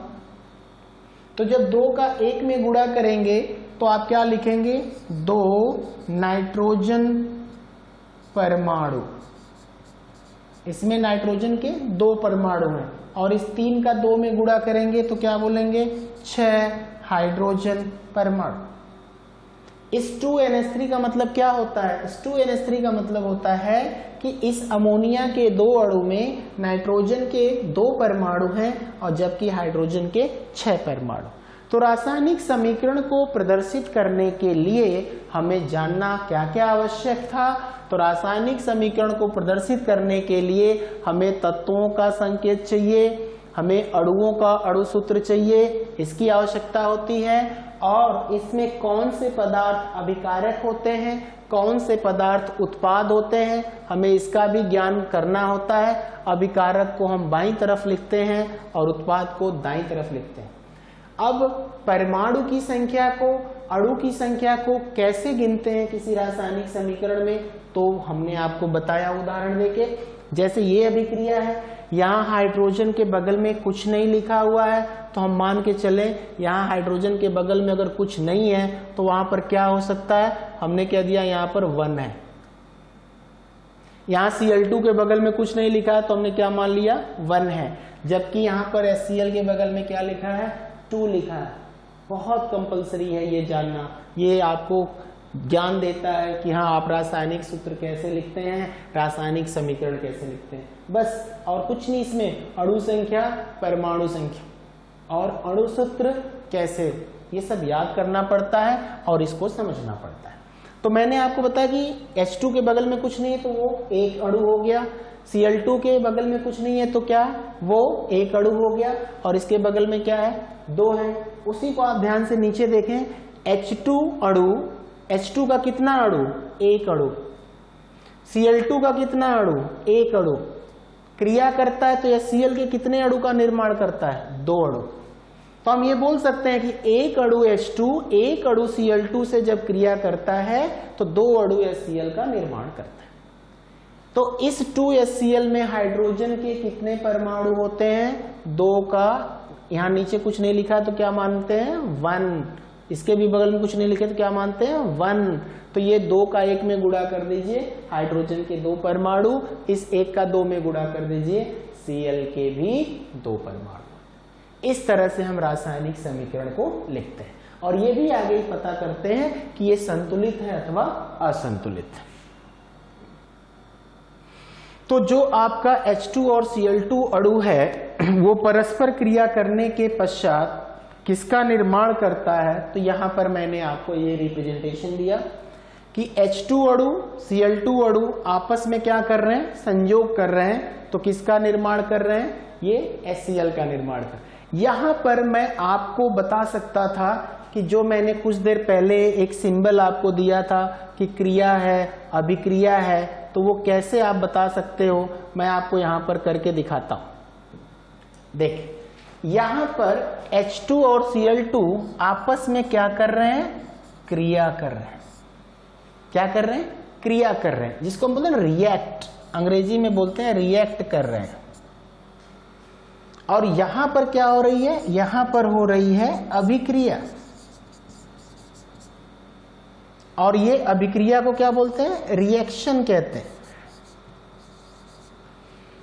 तो जब 2 का 1 में गुणा करेंगे तो आप क्या लिखेंगे, 2 नाइट्रोजन परमाणु। इसमें नाइट्रोजन के 2 परमाणु हैं, और इस 3 का 2 में गुणा करेंगे तो क्या बोलेंगे 6 हाइड्रोजन परमाणु। इस 2NH3 का मतलब क्या होता है? इस 2NH3 का मतलब होता है कि इस अमोनिया के 2 अणु में नाइट्रोजन के 2 परमाणु हैं और जबकि हाइड्रोजन के 6 परमाणु। तो रासायनिक समीकरण को प्रदर्शित करने के लिए हमें जानना क्या क्या आवश्यक था? तो रासायनिक समीकरण को प्रदर्शित करने के लिए हमें तत्वों का संकेत चाहिए, हमें अणुओं का अणु सूत्र चाहिए, इसकी आवश्यकता होती है, और इसमें कौन से पदार्थ अभिकारक होते हैं, कौन से पदार्थ उत्पाद होते हैं, हमें इसका भी ज्ञान करना होता है। अभिकारक को हम बाईं तरफ लिखते हैं और उत्पाद को दाईं तरफ लिखते हैं। अब परमाणु की संख्या को, अणु की संख्या को कैसे गिनते हैं किसी रासायनिक समीकरण में, तो हमने आपको बताया उदाहरण देके। जैसे ये अभिक्रिया है, यहाँ हाइड्रोजन के बगल में कुछ नहीं लिखा हुआ है, तो हम मान के चलें यहाँ हाइड्रोजन के बगल में अगर कुछ नहीं है तो वहां पर क्या हो सकता है? हमने क्या दिया, यहाँ पर 1 है। यहाँ Cl2 के बगल में कुछ नहीं लिखा है तो हमने क्या मान लिया, 1 है। जबकि यहाँ पर HCl के बगल में क्या लिखा है, 2 लिखा है। बहुत कंपलसरी है ये जानना, ये आपको ज्ञान देता है कि हाँ आप रासायनिक सूत्र कैसे लिखते हैं, रासायनिक समीकरण कैसे लिखते हैं, बस और कुछ नहीं इसमें। अणु संख्या, परमाणु संख्या और अणु सूत्र कैसे, ये सब याद करना पड़ता है और इसको समझना पड़ता है। तो मैंने आपको बताया कि H2 के बगल में कुछ नहीं है तो वो एक अणु हो गया, Cl2 के बगल में कुछ नहीं है तो क्या, वो एक अणु हो गया, और इसके बगल में क्या है, 2 है। उसी को आप ध्यान से नीचे देखें, H2 अणु, H2 का कितना अणु, एक अणु, Cl2 का कितना अणु, एक अणु, क्रिया करता है तो यह Cl के कितने अणु का निर्माण करता है, 2 अणु। तो हम ये बोल सकते हैं कि एक अणु H2 एक अणु Cl2 से जब क्रिया करता है तो 2 अणु HCl का निर्माण करता है। तो इस 2HCl में हाइड्रोजन के कितने परमाणु होते हैं, 2 का, यहाँ नीचे कुछ नहीं लिखा है तो क्या मानते हैं, 1। इसके भी बगल में कुछ नहीं लिखे तो क्या मानते हैं, 1। तो ये 2 का 1 में गुणा कर दीजिए, हाइड्रोजन के 2 परमाणु, इस 1 का 2 में गुणा कर दीजिए, Cl के भी 2 परमाणु। इस तरह से हम रासायनिक समीकरण को लिखते हैं और ये भी आगे पता करते हैं कि ये संतुलित है अथवा असंतुलित है। तो जो आपका H2 और Cl2 अणु है वो परस्पर क्रिया करने के पश्चात किसका निर्माण करता है, तो यहां पर मैंने आपको ये रिप्रेजेंटेशन दिया कि H2 अणु, Cl2 अणु आपस में क्या कर रहे हैं, संयोग कर रहे हैं। तो किसका निर्माण कर रहे हैं, ये HCl का निर्माण कर रहे हैं। यहां पर मैं आपको बता सकता था कि जो मैंने कुछ देर पहले एक सिंबल आपको दिया था कि क्रिया है, अभिक्रिया है, तो वो कैसे आप बता सकते हो, मैं आपको यहां पर करके दिखाता हूं। देखिए यहां पर H2 और Cl2 आपस में क्या कर रहे हैं, क्रिया कर रहे हैं। क्या कर रहे हैं, क्रिया कर रहे हैं, जिसको हम बोलते हैं रिएक्ट, अंग्रेजी में बोलते हैं रिएक्ट कर रहे हैं। और यहां पर क्या हो रही है, यहां पर हो रही है अभिक्रिया, और ये अभिक्रिया को क्या बोलते हैं, रिएक्शन कहते हैं।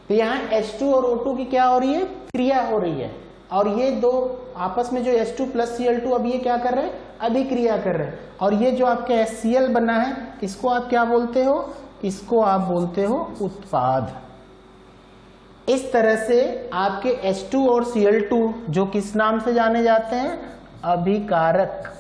तो यहां H2 और O2 की क्या हो रही है, क्रिया हो रही है, और ये दो आपस में जो H2 प्लस Cl2 अब ये क्या कर रहे हैं, अभिक्रिया कर रहे हैं। और ये जो आपके HCl बना है इसको आप क्या बोलते हो, इसको आप बोलते हो उत्पाद। इस तरह से आपके H2 और Cl2 जो किस नाम से जाने जाते हैं, अभिकारक,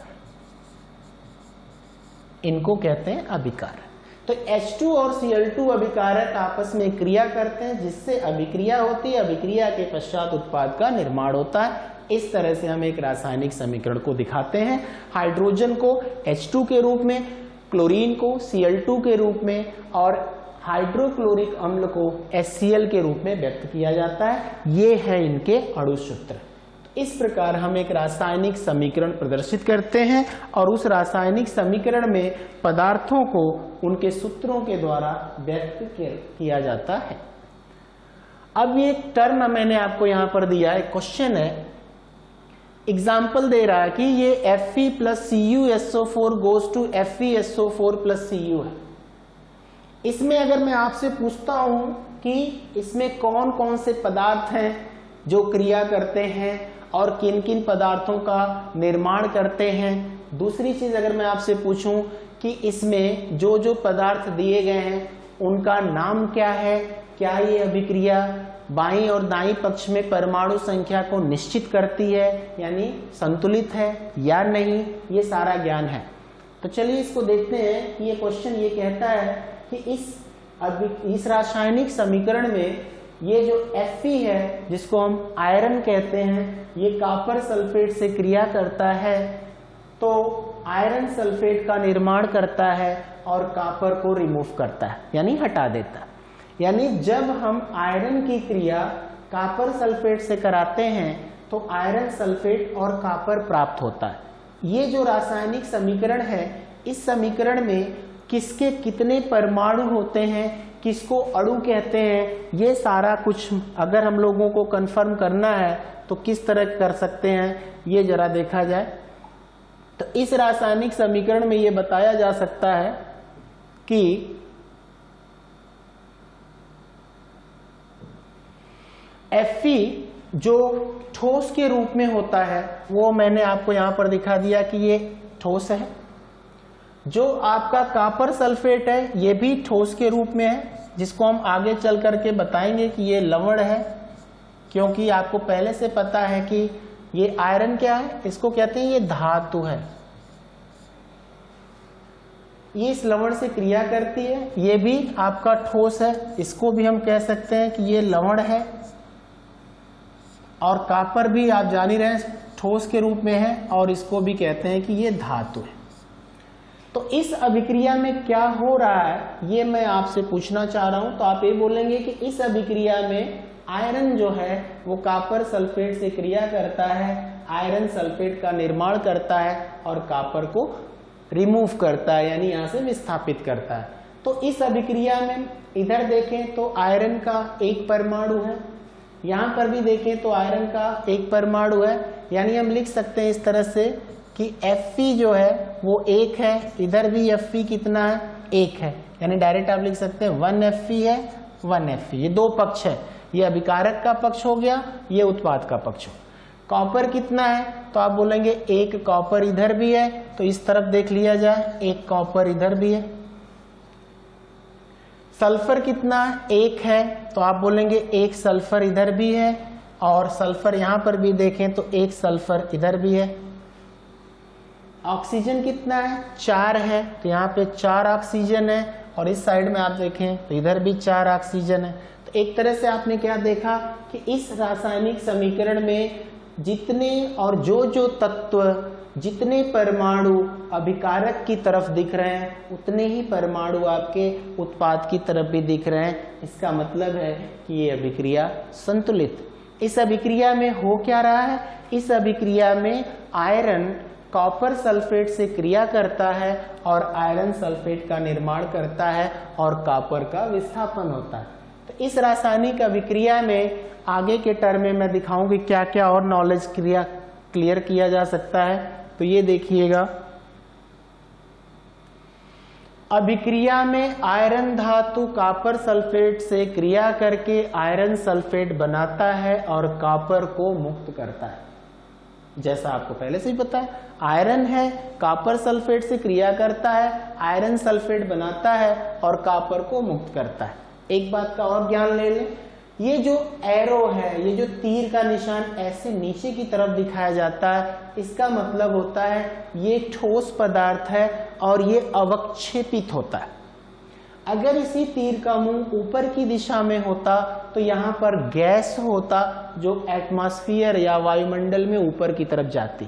इनको कहते हैं अभिकारक। तो H2 और Cl2 अभिकारक आपस में क्रिया करते हैं जिससे अभिक्रिया होती है, अभिक्रिया के पश्चात उत्पाद का निर्माण होता है। इस तरह से हम एक रासायनिक समीकरण को दिखाते हैं। हाइड्रोजन को H2 के रूप में, क्लोरीन को Cl2 के रूप में और हाइड्रोक्लोरिक अम्ल को HCl के रूप में व्यक्त किया जाता है। ये है इनके अणु सूत्र। इस प्रकार हम एक रासायनिक समीकरण प्रदर्शित करते हैं और उस रासायनिक समीकरण में पदार्थों को उनके सूत्रों के द्वारा व्यक्त किया जाता है। अब ये टर्म मैंने आपको यहां पर दिया है, क्वेश्चन है, एग्जाम्पल दे रहा है कि ये Fe plus CuSO4 goes to FeSO4 plus Cu है। इसमें अगर मैं आपसे पूछता हूं कि इसमें कौन कौन से पदार्थ हैं, जो क्रिया करते हैं और किन किन पदार्थों का निर्माण करते हैं। दूसरी चीज अगर मैं आपसे पूछूं कि इसमें जो जो पदार्थ दिए गए हैं उनका नाम क्या है, क्या ये अभिक्रिया बाईं और दाईं पक्ष में परमाणु संख्या को निश्चित करती है यानी संतुलित है या नहीं, ये सारा ज्ञान है। तो चलिए इसको देखते हैं कि ये क्वेश्चन ये कहता है कि इस रासायनिक समीकरण में ये जो Fe है जिसको हम आयरन कहते हैं, ये कॉपर सल्फेट से क्रिया करता है तो आयरन सल्फेट का निर्माण करता है और कॉपर को रिमूव करता है यानी हटा देता है। यानी जब हम आयरन की क्रिया कॉपर सल्फेट से कराते हैं तो आयरन सल्फेट और कॉपर प्राप्त होता है। ये जो रासायनिक समीकरण है, इस समीकरण में किसके कितने परमाणु होते हैं, किसको अणु कहते हैं, ये सारा कुछ अगर हम लोगों को कंफर्म करना है तो किस तरह कर सकते हैं ये जरा देखा जाए। तो इस रासायनिक समीकरण में ये बताया जा सकता है कि Fe जो ठोस के रूप में होता है वो मैंने आपको यहां पर दिखा दिया कि ये ठोस है। जो आपका कॉपर सल्फेट है ये भी ठोस के रूप में है, जिसको हम आगे चल करके बताएंगे कि ये लवण है, क्योंकि आपको पहले से पता है कि ये आयरन क्या है, इसको कहते हैं ये धातु है, ये इस लवण से क्रिया करती है। ये भी आपका ठोस है, इसको भी हम कह सकते हैं कि ये लवण है। और कॉपर भी आप जान ही रहे हैं ठोस के रूप में है और इसको भी कहते हैं कि ये धातु है। तो इस अभिक्रिया में क्या हो रहा है ये मैं आपसे पूछना चाह रहा हूं। तो आप ये बोलेंगे कि इस अभिक्रिया में आयरन जो है वो कॉपर सल्फेट से क्रिया करता है, आयरन सल्फेट का निर्माण करता है और कॉपर को रिमूव करता है यानी यहां से विस्थापित करता है। तो इस अभिक्रिया में इधर देखें तो आयरन का एक परमाणु है, यहां पर भी देखें तो आयरन का एक परमाणु है, यानी हम लिख सकते हैं इस तरह से कि Fe जो है वो एक है, इधर भी Fe कितना है, एक है, यानी डायरेक्ट आप लिख सकते हैं 1 Fe है 1 Fe। ये दो पक्ष है, ये अभिकारक का पक्ष हो गया, ये उत्पाद का पक्ष हो। कॉपर कितना है तो आप बोलेंगे एक कॉपर इधर भी है, तो इस तरफ देख लिया जाए, एक कॉपर इधर भी है। सल्फर कितना है, एक है, तो आप बोलेंगे एक सल्फर इधर भी है, और सल्फर यहां पर भी देखें तो एक सल्फर इधर भी है। ऑक्सीजन कितना है, 4 है, तो यहाँ पे 4 ऑक्सीजन है, और इस साइड में आप देखें तो इधर भी 4 ऑक्सीजन है। तो एक तरह से आपने क्या देखा कि इस रासायनिक समीकरण में जितने और जो तत्व, जितने परमाणु अभिकारक की तरफ दिख रहे हैं उतने ही परमाणु आपके उत्पाद की तरफ भी दिख रहे हैं। इसका मतलब है कि ये अभिक्रिया संतुलित। इस अभिक्रिया में हो क्या रहा है, इस अभिक्रिया में आयरन कॉपर सल्फेट से क्रिया करता है और आयरन सल्फेट का निर्माण करता है और कॉपर का विस्थापन होता है। तो इस रासायनिक अभिक्रिया में आगे के टर्म में मैं दिखाऊंगी क्या क्या और नॉलेज क्लियर किया जा सकता है। तो ये देखिएगा, अभिक्रिया में आयरन धातु कॉपर सल्फेट से क्रिया करके आयरन सल्फेट बनाता है और कॉपर को मुक्त करता है। जैसा आपको पहले से ही पता है, आयरन है, कॉपर सल्फेट से क्रिया करता है, आयरन सल्फेट बनाता है और कॉपर को मुक्त करता है। एक बात का और ज्ञान ले लें, ये जो एरो है, ये जो तीर का निशान ऐसे नीचे की तरफ दिखाया जाता है, इसका मतलब होता है ये ठोस पदार्थ है और ये अवक्षेपित होता है। अगर इसी तीर का मुंह ऊपर की दिशा में होता तो यहाँ पर गैस होता जो एटमॉस्फेयर या वायुमंडल में ऊपर की तरफ जाती।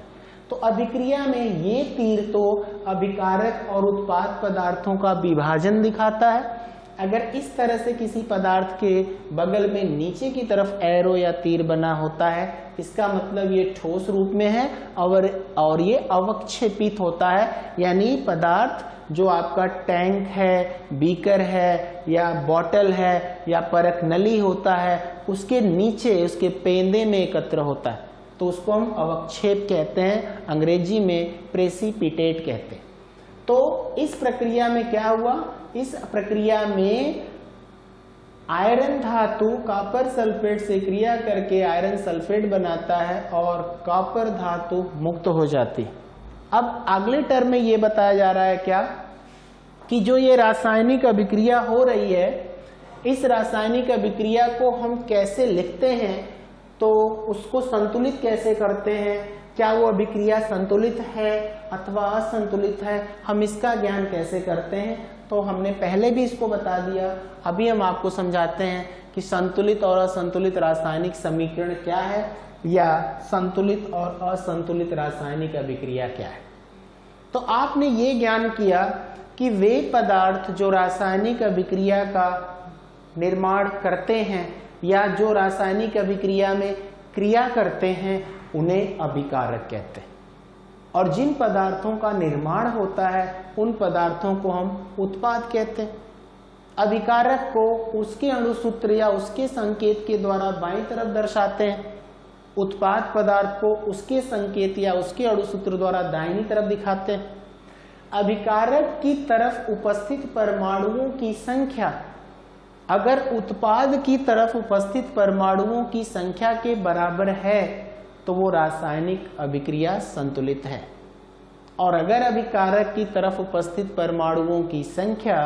तो अभिक्रिया में ये तीर तो अभिकारक और उत्पाद पदार्थों का विभाजन दिखाता है। अगर इस तरह से किसी पदार्थ के बगल में नीचे की तरफ एरो या तीर बना होता है, इसका मतलब ये ठोस रूप में है और ये अवक्षेपित होता है, यानी पदार्थ जो आपका टैंक है, बीकर है या बॉटल है या परख नली होता है, उसके नीचे उसके पेंदे में एकत्र होता है, तो उसको हम अवक्षेप कहते हैं, अंग्रेजी में प्रेसिपिटेट कहते हैं। तो इस प्रक्रिया में क्या हुआ, इस प्रक्रिया में आयरन धातु कॉपर सल्फेट से क्रिया करके आयरन सल्फेट बनाता है और कॉपर धातु मुक्त हो जाती। अब अगले टर्म में ये बताया जा रहा है क्या कि जो ये रासायनिक अभिक्रिया हो रही है, इस रासायनिक अभिक्रिया को हम कैसे लिखते हैं, तो उसको संतुलित कैसे करते हैं, क्या वो अभिक्रिया संतुलित है अथवा असंतुलित है, हम इसका ज्ञान कैसे करते हैं। तो हमने पहले भी इसको बता दिया, अभी हम आपको समझाते हैं कि संतुलित और असंतुलित रासायनिक समीकरण क्या है या संतुलित और असंतुलित रासायनिक अभिक्रिया क्या है। तो आपने ये ज्ञान किया कि वे पदार्थ जो रासायनिक अभिक्रिया का निर्माण करते हैं या जो रासायनिक अभिक्रिया में क्रिया करते हैं उन्हें अभिकारक कहते हैं, और जिन पदार्थों का निर्माण होता है उन पदार्थों को हम उत्पाद कहते हैं। अभिकारक को उसके अणुसूत्र या उसके संकेत के द्वारा बाईं तरफ दर्शाते हैं, उत्पाद पदार्थ को उसके संकेत या उसके अणुसूत्र द्वारा दाहिनी तरफ दिखाते हैं। अभिकारक की तरफ उपस्थित परमाणुओं की संख्या अगर उत्पाद की तरफ उपस्थित परमाणुओं की संख्या के बराबर है तो वो रासायनिक अभिक्रिया संतुलित है, और अगर अभिकारक की तरफ उपस्थित परमाणुओं की संख्या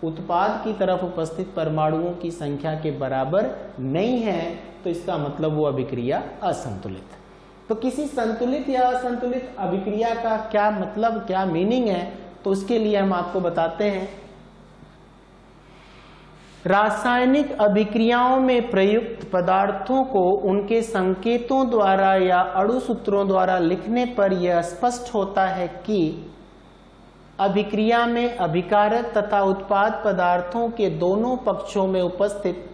उत्पाद की तरफ उपस्थित परमाणुओं की संख्या के बराबर नहीं है तो इसका मतलब वो अभिक्रिया असंतुलित। तो किसी संतुलित या असंतुलित अभिक्रिया का क्या मतलब, क्या मीनिंग है, तो उसके लिए हम आपको बताते हैं। रासायनिक अभिक्रियाओं में प्रयुक्त पदार्थों को उनके संकेतों द्वारा या अणुसूत्रों द्वारा लिखने पर यह स्पष्ट होता है कि अभिक्रिया में अभिकारक तथा उत्पाद पदार्थों के दोनों पक्षों में उपस्थित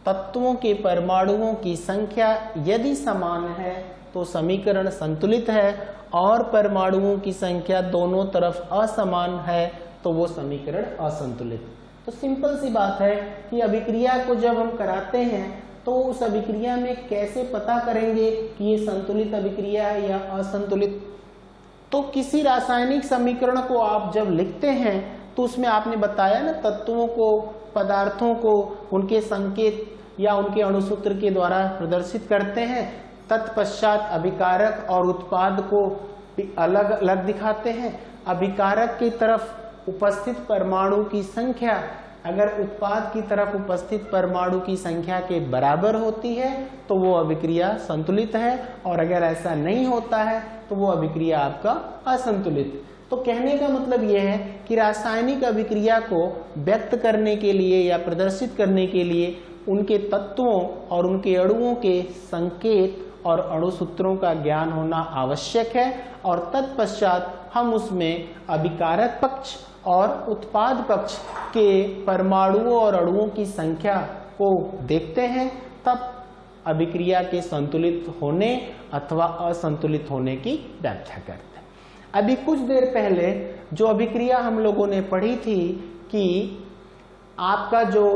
तत्वों के परमाणुओं की संख्या यदि समान है तो समीकरण संतुलित है, और परमाणुओं की संख्या दोनों तरफ असमान है तो वो समीकरण असंतुलित। तो सिंपल सी बात है कि अभिक्रिया को जब हम कराते हैं तो उस अभिक्रिया में कैसे पता करेंगे कि ये संतुलित अभिक्रिया है या असंतुलित। तो किसी रासायनिक समीकरण को आप जब लिखते हैं तो उसमें आपने बताया ना, तत्वों को, पदार्थों को उनके संकेत या उनके अणुसूत्र के द्वारा प्रदर्शित करते हैं, तत्पश्चात अभिकारक और उत्पाद को अलग अलग दिखाते हैं। अभिकारक की तरफ उपस्थित परमाणु की संख्या अगर उत्पाद की तरफ उपस्थित परमाणु की संख्या के बराबर होती है तो वो अभिक्रिया संतुलित है, और अगर ऐसा नहीं होता है तो वो अभिक्रिया आपका असंतुलित। तो कहने का मतलब यह है कि रासायनिक अभिक्रिया को व्यक्त करने के लिए या प्रदर्शित करने के लिए उनके तत्वों और उनके अणुओं के संकेत और अणुसूत्रों का ज्ञान होना आवश्यक है, और तत्पश्चात हम उसमें अभिकारक पक्ष और उत्पाद पक्ष के परमाणुओं और अणुओं की संख्या को देखते हैं, तब अभिक्रिया के संतुलित होने अथवा असंतुलित होने की व्याख्या करते हैं। अभी कुछ देर पहले जो अभिक्रिया हम लोगों ने पढ़ी थी कि आपका जो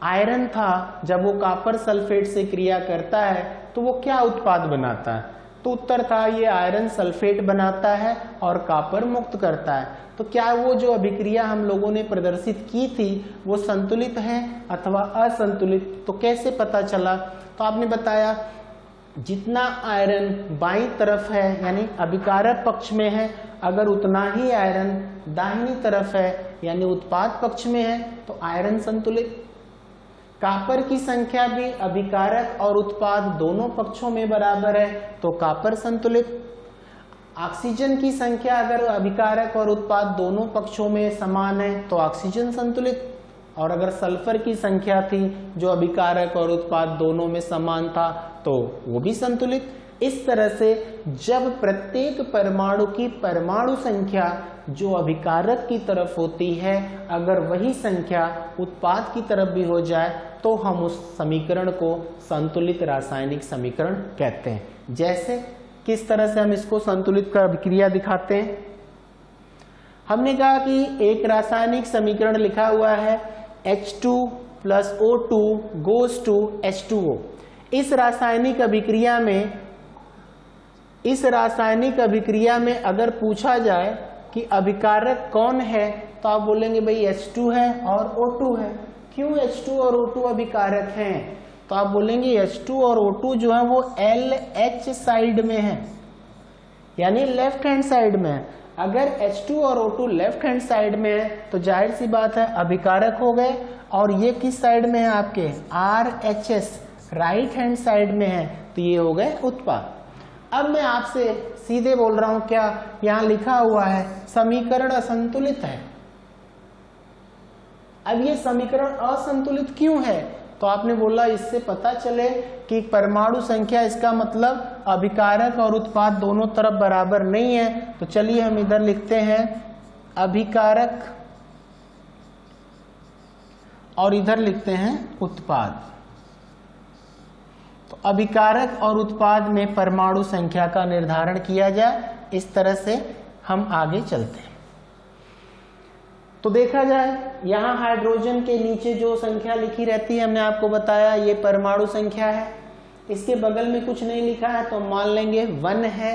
आयरन था जब वो कॉपर सल्फेट से क्रिया करता है तो वो क्या उत्पाद बनाता है, तो उत्तर था ये आयरन सल्फेट बनाता है और कॉपर मुक्त करता है। तो क्या वो जो अभिक्रिया हम लोगों ने प्रदर्शित की थी वो संतुलित है अथवा असंतुलित, तो कैसे पता चला। तो आपने बताया जितना आयरन बाईं तरफ है यानी अभिकारक पक्ष में है, अगर उतना ही आयरन दाहिनी तरफ है यानी उत्पाद पक्ष में है तो आयरन संतुलित। कॉपर की संख्या भी अभिकारक और उत्पाद दोनों पक्षों में बराबर है तो कॉपर संतुलित। ऑक्सीजन की संख्या अगर अभिकारक और उत्पाद दोनों पक्षों में समान है तो ऑक्सीजन संतुलित, और अगर सल्फर की संख्या थी जो अभिकारक और उत्पाद दोनों में समान था तो वो भी संतुलित। इस तरह से जब प्रत्येक परमाणु की परमाणु संख्या जो अभिकारक की तरफ होती है अगर वही संख्या उत्पाद की तरफ भी हो जाए तो हम उस समीकरण को संतुलित रासायनिक समीकरण कहते हैं। जैसे किस तरह से हम इसको संतुलित कर अभिक्रिया दिखाते हैं। हमने कहा कि एक रासायनिक समीकरण लिखा हुआ है H2 + O2 goes to H2O। इस रासायनिक अभिक्रिया में अगर पूछा जाए कि अभिकारक कौन है तो आप बोलेंगे भाई H2 है और O2 है। क्यों H2 और O2 अभिकारक हैं? तो आप बोलेंगे H2 और O2 जो है वो LH साइड में है, यानी लेफ्ट हैंड साइड में है। अगर H2 और O2 लेफ्ट हैंड साइड में है तो जाहिर सी बात है अभिकारक हो गए, और ये किस साइड में है आपके RHS राइट हैंड साइड में है, तो ये हो गए उत्पाद। अब मैं आपसे सीधे बोल रहा हूं, क्या यहां लिखा हुआ है समीकरण असंतुलित है। अब ये समीकरण असंतुलित क्यों है? तो आपने बोला इससे पता चले कि परमाणु संख्या, इसका मतलब अभिकारक और उत्पाद दोनों तरफ बराबर नहीं है। तो चलिए हम इधर लिखते हैं अभिकारक और इधर लिखते हैं उत्पाद। तो अभिकारक और उत्पाद में परमाणु संख्या का निर्धारण किया जाए, इस तरह से हम आगे चलते हैं। तो देखा जाए यहां हाइड्रोजन के नीचे जो संख्या लिखी रहती है, हमने आपको बताया ये परमाणु संख्या है। इसके बगल में कुछ नहीं लिखा है तो मान लेंगे 1 है।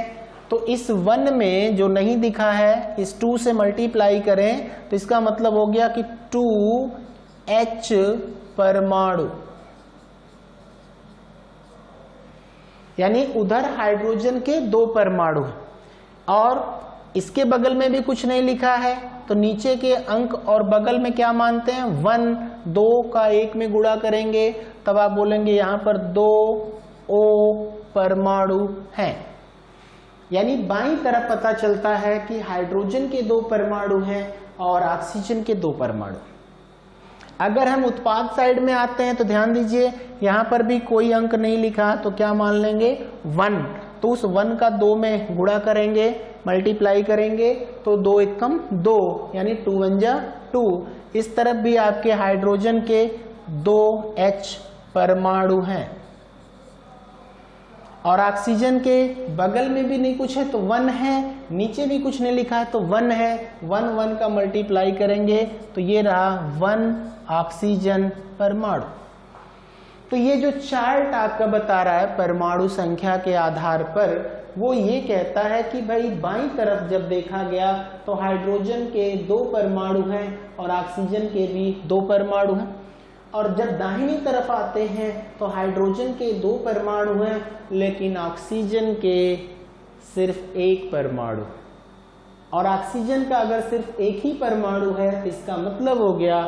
तो इस 1 में जो नहीं दिखा है, इस 2 से मल्टीप्लाई करें तो इसका मतलब हो गया कि 2H परमाणु, यानी उधर हाइड्रोजन के 2 परमाणु हैं। और इसके बगल में भी कुछ नहीं लिखा है, तो नीचे के अंक और बगल में क्या मानते हैं 1, 2 का 1 में गुणा करेंगे, तब आप बोलेंगे यहां पर 2O परमाणु हैं। यानी बाईं तरफ पता चलता है कि हाइड्रोजन के 2 परमाणु हैं और ऑक्सीजन के 2 परमाणु। अगर हम उत्पाद साइड में आते हैं तो ध्यान दीजिए यहां पर भी कोई अंक नहीं लिखा, तो क्या मान लेंगे 1। तो उस 1 का 2 में गुणा करेंगे, मल्टीप्लाई करेंगे तो 2 एकम 2, यानी 2 1 जा 2। इस तरफ भी आपके हाइड्रोजन के 2H परमाणु हैं और ऑक्सीजन के बगल में भी नहीं कुछ है तो 1 है, नीचे भी कुछ नहीं लिखा है तो 1 है। 1 1 का मल्टीप्लाई करेंगे तो ये रहा 1 ऑक्सीजन परमाणु। तो ये जो चार्ट आपका बता रहा है परमाणु संख्या के आधार पर, वो ये कहता है कि भाई बाईं तरफ जब देखा गया तो हाइड्रोजन के 2 परमाणु हैं और ऑक्सीजन के भी 2 परमाणु हैं, और जब दाहिनी तरफ आते हैं तो हाइड्रोजन के 2 परमाणु हैं लेकिन ऑक्सीजन के सिर्फ 1 परमाणु। और ऑक्सीजन का अगर सिर्फ 1 ही परमाणु है तो इसका मतलब हो गया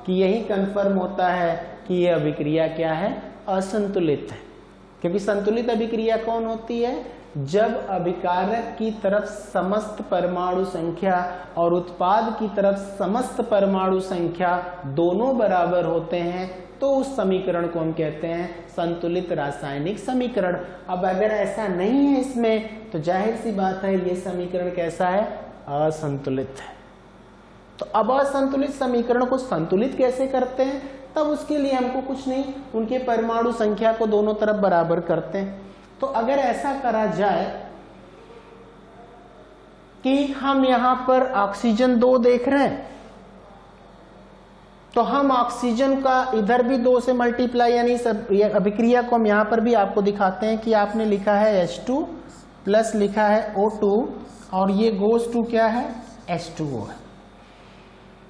कि यही कंफर्म होता है कि यह अभिक्रिया क्या है, असंतुलित है। क्योंकि संतुलित अभिक्रिया कौन होती है? जब अभिकारक की तरफ समस्त परमाणु संख्या और उत्पाद की तरफ समस्त परमाणु संख्या दोनों बराबर होते हैं, तो उस समीकरण को हम कहते हैं संतुलित रासायनिक समीकरण। अब अगर ऐसा नहीं है इसमें तो जाहिर सी बात है ये समीकरण कैसा है, असंतुलित है। तो अब असंतुलित समीकरण को संतुलित कैसे करते हैं? तब उसके लिए हमको कुछ नहीं, उनके परमाणु संख्या को दोनों तरफ बराबर करते हैं। तो अगर ऐसा करा जाए कि हम यहां पर ऑक्सीजन 2 देख रहे हैं, तो हम ऑक्सीजन का इधर भी 2 से मल्टीप्लाई, यानी अभिक्रिया को हम यहां पर भी आपको दिखाते हैं कि आपने लिखा है H2 प्लस लिखा है O2 और ये गोज टू क्या है, H2O है।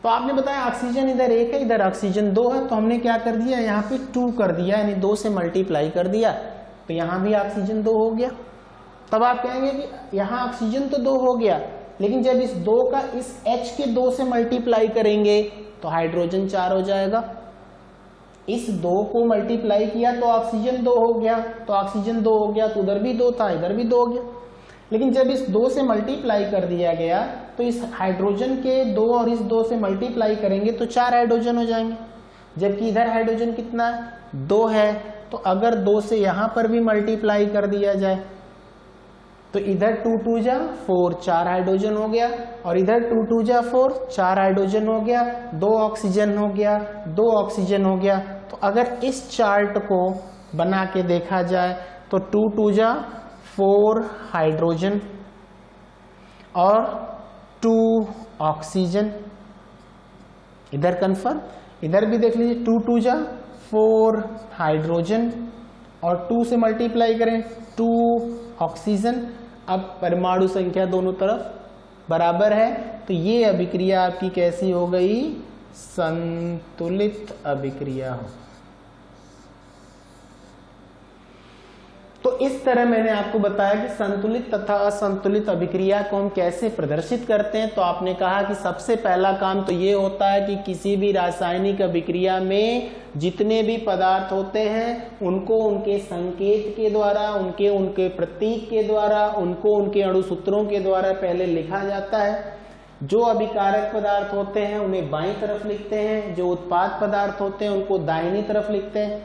तो आपने बताया ऑक्सीजन इधर 1 है, इधर ऑक्सीजन 2 है, तो हमने क्या कर दिया यहाँ पे 2 कर दिया, यानी 2 से मल्टीप्लाई कर दिया, तो यहाँ भी ऑक्सीजन 2 हो गया। तब आप कहेंगे कि यहाँ ऑक्सीजन तो 2 हो गया, लेकिन जब इस 2 का इस H के 2 से मल्टीप्लाई करेंगे तो हाइड्रोजन 4 हो जाएगा। इस 2 को मल्टीप्लाई किया तो ऑक्सीजन 2 हो गया, तो ऑक्सीजन 2 हो गया तो उधर भी 2 था, इधर भी 2 हो गया। लेकिन जब इस 2 से मल्टीप्लाई कर दिया गया तो इस हाइड्रोजन के 2 और इस 2 से मल्टीप्लाई करेंगे तो 4 हाइड्रोजन हो जाएंगे, जबकि इधर हाइड्रोजन कितना है, 2 है। तो अगर 2 से यहां पर भी मल्टीप्लाई कर दिया जाए तो इधर 2 2 जा 4, 4 हाइड्रोजन हो गया, और इधर 2 2 जा 4, 4 हाइड्रोजन हो गया, 2 ऑक्सीजन हो गया, 2 ऑक्सीजन हो गया। तो अगर इस चार्ट को बना के देखा जाए तो 2 2 जा 4 हाइड्रोजन और 2 ऑक्सीजन, इधर कंफर्म, इधर भी देख लीजिए 2 2 जा 4 हाइड्रोजन और 2 से मल्टीप्लाई करें 2 ऑक्सीजन। अब परमाणु संख्या दोनों तरफ बराबर है, तो ये अभिक्रिया आपकी कैसी हो गई, संतुलित अभिक्रिया हो। तो इस तरह मैंने आपको बताया कि संतुलित तथा असंतुलित अभिक्रिया को हम कैसे प्रदर्शित करते हैं। तो आपने कहा कि सबसे पहला काम तो ये होता है कि किसी भी रासायनिक अभिक्रिया में जितने भी पदार्थ होते हैं उनको उनके संकेत के द्वारा, उनके प्रतीक के द्वारा, उनके अणुसूत्रों के द्वारा पहले लिखा जाता है। जो अभिकारक पदार्थ होते हैं उन्हें बाईं तरफ लिखते हैं, जो उत्पाद पदार्थ होते हैं उनको दाहिनी तरफ लिखते हैं,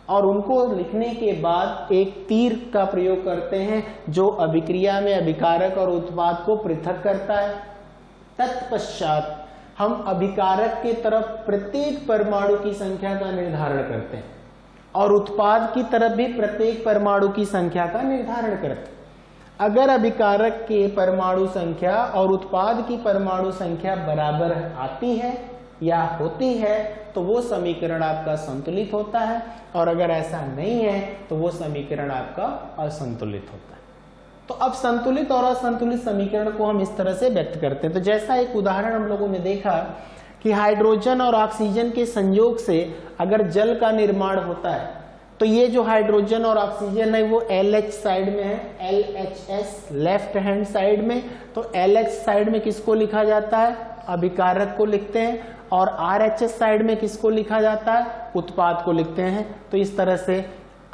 और उनको लिखने के बाद एक तीर का प्रयोग करते हैं जो अभिक्रिया में अभिकारक और उत्पाद को पृथक करता है। तत्पश्चात हम अभिकारक के तरफ प्रत्येक परमाणु की संख्या का निर्धारण करते हैं और उत्पाद की तरफ भी प्रत्येक परमाणु की संख्या का निर्धारण करते हैं। अगर अभिकारक के परमाणु संख्या और उत्पाद की परमाणु संख्या बराबर आती है या होती है तो वो समीकरण आपका संतुलित होता है, और अगर ऐसा नहीं है तो वो समीकरण आपका असंतुलित होता है। तो अब संतुलित और असंतुलित समीकरण को हम इस तरह से व्यक्त करते हैं। तो जैसा एक उदाहरण हम लोगों ने देखा कि हाइड्रोजन और ऑक्सीजन के संयोग से अगर जल का निर्माण होता है तो ये जो हाइड्रोजन और ऑक्सीजन है वो LH साइड में है, LHS लेफ्ट हैंड साइड में। तो LH साइड में किसको लिखा जाता है? अभिकारक को लिखते हैं, और RHS साइड में किसको लिखा जाता है? उत्पाद को लिखते हैं। तो इस तरह से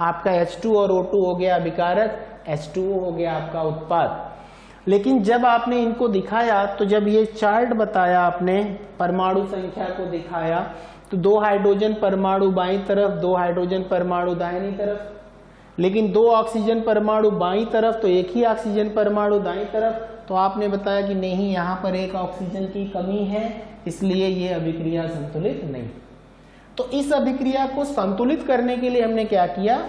आपका H2 और O2 हो गया अभिकारक, H2O हो गया आपका उत्पाद। लेकिन जब आपने इनको दिखाया तो जब ये चार्ट बताया आपने, परमाणु संख्या को दिखाया, तो 2 हाइड्रोजन परमाणु बाईं तरफ, 2 हाइड्रोजन परमाणु दाहिनी तरफ, लेकिन 2 ऑक्सीजन परमाणु बाईं तरफ तो एक ही ऑक्सीजन परमाणु दाईं तरफ। तो आपने बताया कि नहीं, यहाँ पर एक ऑक्सीजन की कमी है, इसलिए ये अभिक्रिया संतुलित नहीं। तो इस अभिक्रिया को संतुलित करने के लिए हमने क्या किया,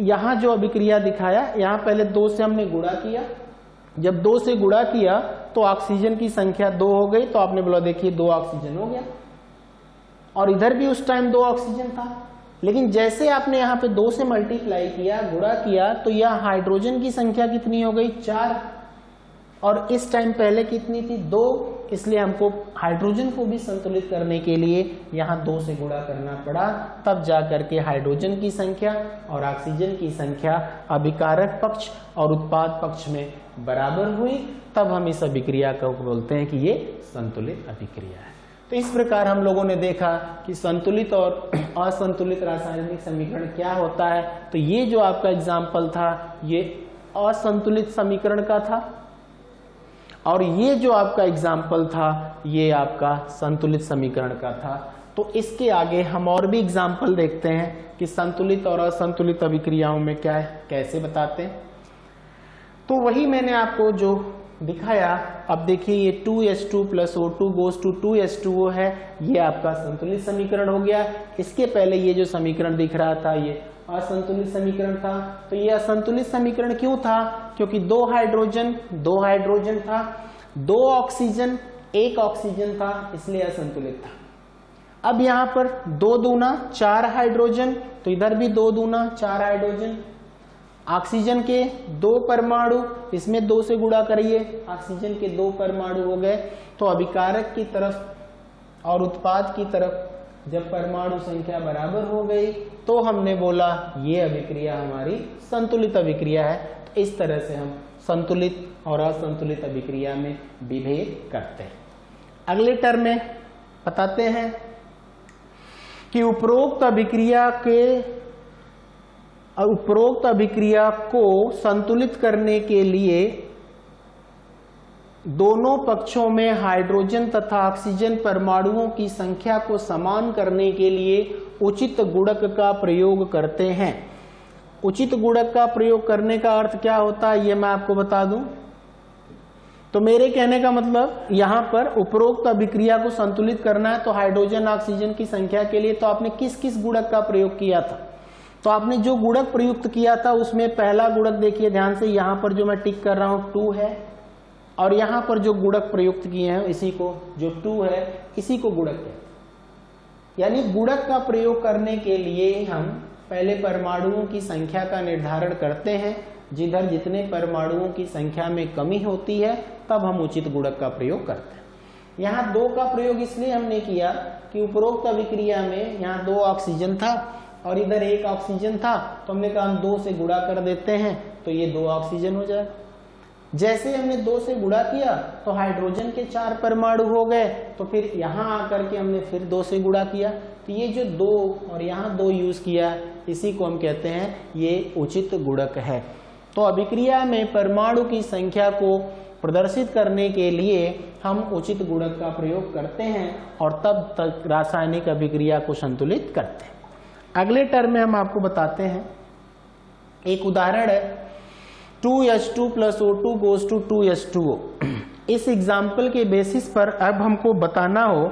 यहाँ जो अभिक्रिया दिखाया, यहाँ पहले 2 से हमने गुणा किया। जब 2 से गुणा किया तो ऑक्सीजन की संख्या 2 हो गई। तो आपने बोला देखिए 2 ऑक्सीजन हो गया, और इधर भी उस टाइम 2 ऑक्सीजन था। लेकिन जैसे आपने यहाँ पे 2 से मल्टीप्लाई किया, गुणा किया, तो यहाँ हाइड्रोजन की संख्या कितनी हो गई? 4, और इस टाइम पहले कितनी थी? 2। इसलिए हमको हाइड्रोजन को भी संतुलित करने के लिए यहाँ 2 से गुणा करना पड़ा, तब जाकर के हाइड्रोजन की संख्या और ऑक्सीजन की संख्या अभिकारक पक्ष और उत्पाद पक्ष में बराबर हुई। तब हम इस अभिक्रिया को बोलते हैं कि ये संतुलित अभिक्रिया है। तो इस प्रकार हम लोगों ने देखा कि संतुलित और असंतुलित रासायनिक समीकरण क्या होता है। तो ये जो आपका एग्जाम्पल था ये असंतुलित समीकरण का था, और ये जो आपका एग्जाम्पल था ये आपका संतुलित समीकरण का था। तो इसके आगे हम और भी एग्जाम्पल देखते हैं कि संतुलित और असंतुलित अभिक्रियाओं में क्या है, कैसे बताते हैं। तो वही मैंने आपको जो दिखाया। अब देखिए ये 2H2 + O2 goes to 2H2O है, ये आपका संतुलित समीकरण हो गया। इसके पहले ये जो समीकरण दिख रहा था ये असंतुलित समीकरण था। तो ये असंतुलित समीकरण क्यों था? क्योंकि 2 हाइड्रोजन था, 2 ऑक्सीजन, 1 ऑक्सीजन था, इसलिए असंतुलित था। अब यहाँ पर 2 दूना 4 हाइड्रोजन, तो इधर भी 2 दूना 4 हाइड्रोजन। ऑक्सीजन के 2 परमाणु, इसमें 2 से गुणा करिए, ऑक्सीजन के 2 परमाणु हो गए। तो अभिकारक की तरफ और उत्पाद की तरफ जब परमाणु संख्या बराबर हो गई तो हमने बोला ये अभिक्रिया हमारी संतुलित अभिक्रिया है। तो इस तरह से हम संतुलित और असंतुलित अभिक्रिया में विभेद करते हैं। अगले टर्म में बताते हैं कि उपरोक्त अभिक्रिया को संतुलित करने के लिए दोनों पक्षों में हाइड्रोजन तथा ऑक्सीजन परमाणुओं की संख्या को समान करने के लिए उचित गुणक का प्रयोग करते हैं। उचित गुणक का प्रयोग करने का अर्थ क्या होता है ये मैं आपको बता दूं। तो मेरे कहने का मतलब यहां पर उपरोक्त अभिक्रिया को संतुलित करना है तो हाइड्रोजन ऑक्सीजन की संख्या के लिए तो आपने किस किस गुणक का प्रयोग किया था। तो आपने जो गुणक प्रयुक्त किया था उसमें पहला गुणक देखिए ध्यान से, यहां पर जो मैं टिक कर रहा हूं 2 है, और यहां पर जो गुणक प्रयुक्त किए हैं इसी को, जो 2 है इसी को गुणक है। यानी गुणक का प्रयोग करने के लिए हम पहले परमाणुओं की संख्या का निर्धारण करते हैं, जिधर जितने परमाणुओं की संख्या में कमी होती है तब हम उचित गुणक का प्रयोग करते हैं। यहाँ 2 का प्रयोग इसलिए हमने किया कि उपरोक्त अभिक्रिया में यहाँ 2 ऑक्सीजन था और इधर 1 ऑक्सीजन था, तो हमने कहा हम 2 से गुणा कर देते हैं तो ये 2 ऑक्सीजन हो जाएगा। जैसे हमने 2 से गुणा किया तो हाइड्रोजन के 4 परमाणु हो गए, तो फिर यहाँ आकर के हमने फिर 2 से गुणा किया, तो ये जो 2 और यहाँ 2 यूज किया, इसी को हम कहते हैं ये उचित गुणक है। तो अभिक्रिया में परमाणु की संख्या को प्रदर्शित करने के लिए हम उचित गुणक का प्रयोग करते हैं और तब तक रासायनिक अभिक्रिया को संतुलित करते हैं। अगले टर्म में हम आपको बताते हैं, एक उदाहरण है 2H2 + O2 goes to 2H2O। इस एग्जाम्पल के बेसिस पर अब हमको बताना हो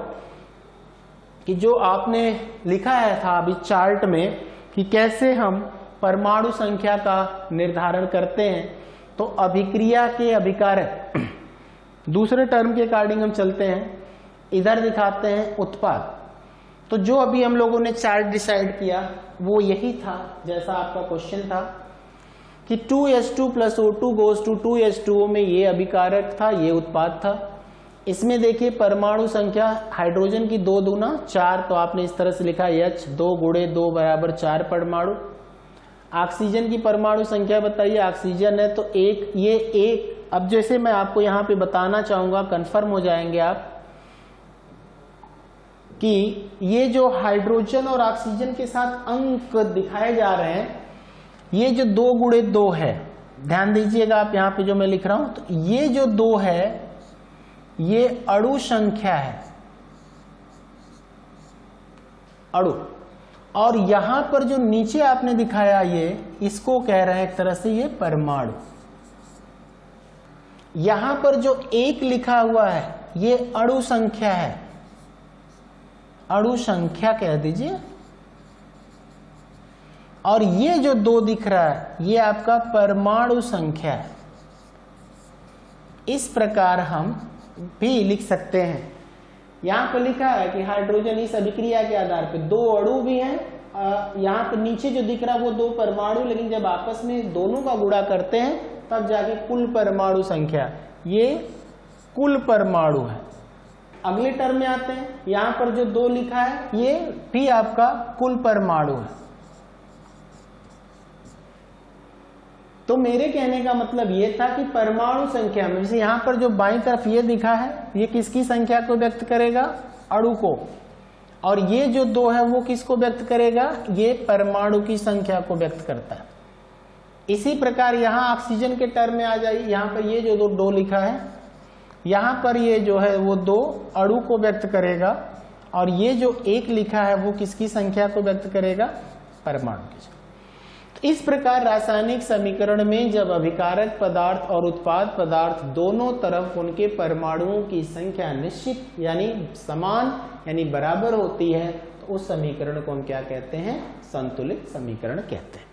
कि जो आपने लिखा है था अभी चार्ट में कि कैसे हम परमाणु संख्या का निर्धारण करते हैं, तो अभिक्रिया के अभिकारक दूसरे टर्म के अकॉर्डिंग हम चलते हैं, इधर दिखाते हैं उत्पाद। तो जो अभी हम लोगों ने चार्ट डिसाइड किया वो यही था जैसा आपका क्वेश्चन था कि 2H2 + O2 goes to 2H2O में ये अभिकारक था, ये उत्पाद था। इसमें देखिए परमाणु संख्या हाइड्रोजन की 2 दूना 4, तो आपने इस तरह से लिखा H 2 × 2 = 4 परमाणु। ऑक्सीजन की परमाणु संख्या बताइए, ऑक्सीजन है तो 1, ये 1। अब जैसे मैं आपको यहाँ पे बताना चाहूंगा, कंफर्म हो जाएंगे आप कि ये जो हाइड्रोजन और ऑक्सीजन के साथ अंक दिखाए जा रहे हैं, ये जो 2 × 2 है, ध्यान दीजिएगा आप यहाँ पे जो मैं लिख रहा हूं, तो ये जो 2 है ये अणु संख्या है, अणु। और यहां पर जो नीचे आपने दिखाया ये, इसको कह रहे हैं एक तरह से ये परमाणु। यहां पर जो 1 लिखा हुआ है ये अणु संख्या है, अणु संख्या कह दीजिए। और ये जो 2 दिख रहा है ये आपका परमाणु संख्या है। इस प्रकार हम भी लिख सकते हैं। यहां पर लिखा है कि हाइड्रोजन इस अभिक्रिया के आधार पर 2 अणु भी हैं, यहां पर नीचे जो दिख रहा है वो 2 परमाणु, लेकिन जब आपस में दोनों का गुणा करते हैं तब जाके कुल परमाणु संख्या, ये कुल परमाणु है। अगले टर्म में आते हैं, यहां पर जो 2 लिखा है ये भी आपका कुल परमाणु है। तो मेरे कहने का मतलब ये था कि परमाणु संख्या में, जैसे यहां पर जो बाईं तरफ ये दिखा है ये किसकी संख्या को व्यक्त करेगा, अणु को, और ये जो 2 है वो किसको व्यक्त करेगा, ये परमाणु की संख्या को व्यक्त करता है। इसी प्रकार यहां ऑक्सीजन के टर्म में आ जाइए, यहां पर ये जो 2 लिखा है, यहां पर ये जो है वो 2 अणु को व्यक्त करेगा, और ये जो 1 लिखा है वो किसकी संख्या को व्यक्त करेगा, परमाणु की। इस प्रकार रासायनिक समीकरण में जब अभिकारक पदार्थ और उत्पाद पदार्थ दोनों तरफ उनके परमाणुओं की संख्या निश्चित यानी समान यानी बराबर होती है, तो उस समीकरण को हम क्या कहते हैं, संतुलित समीकरण कहते हैं।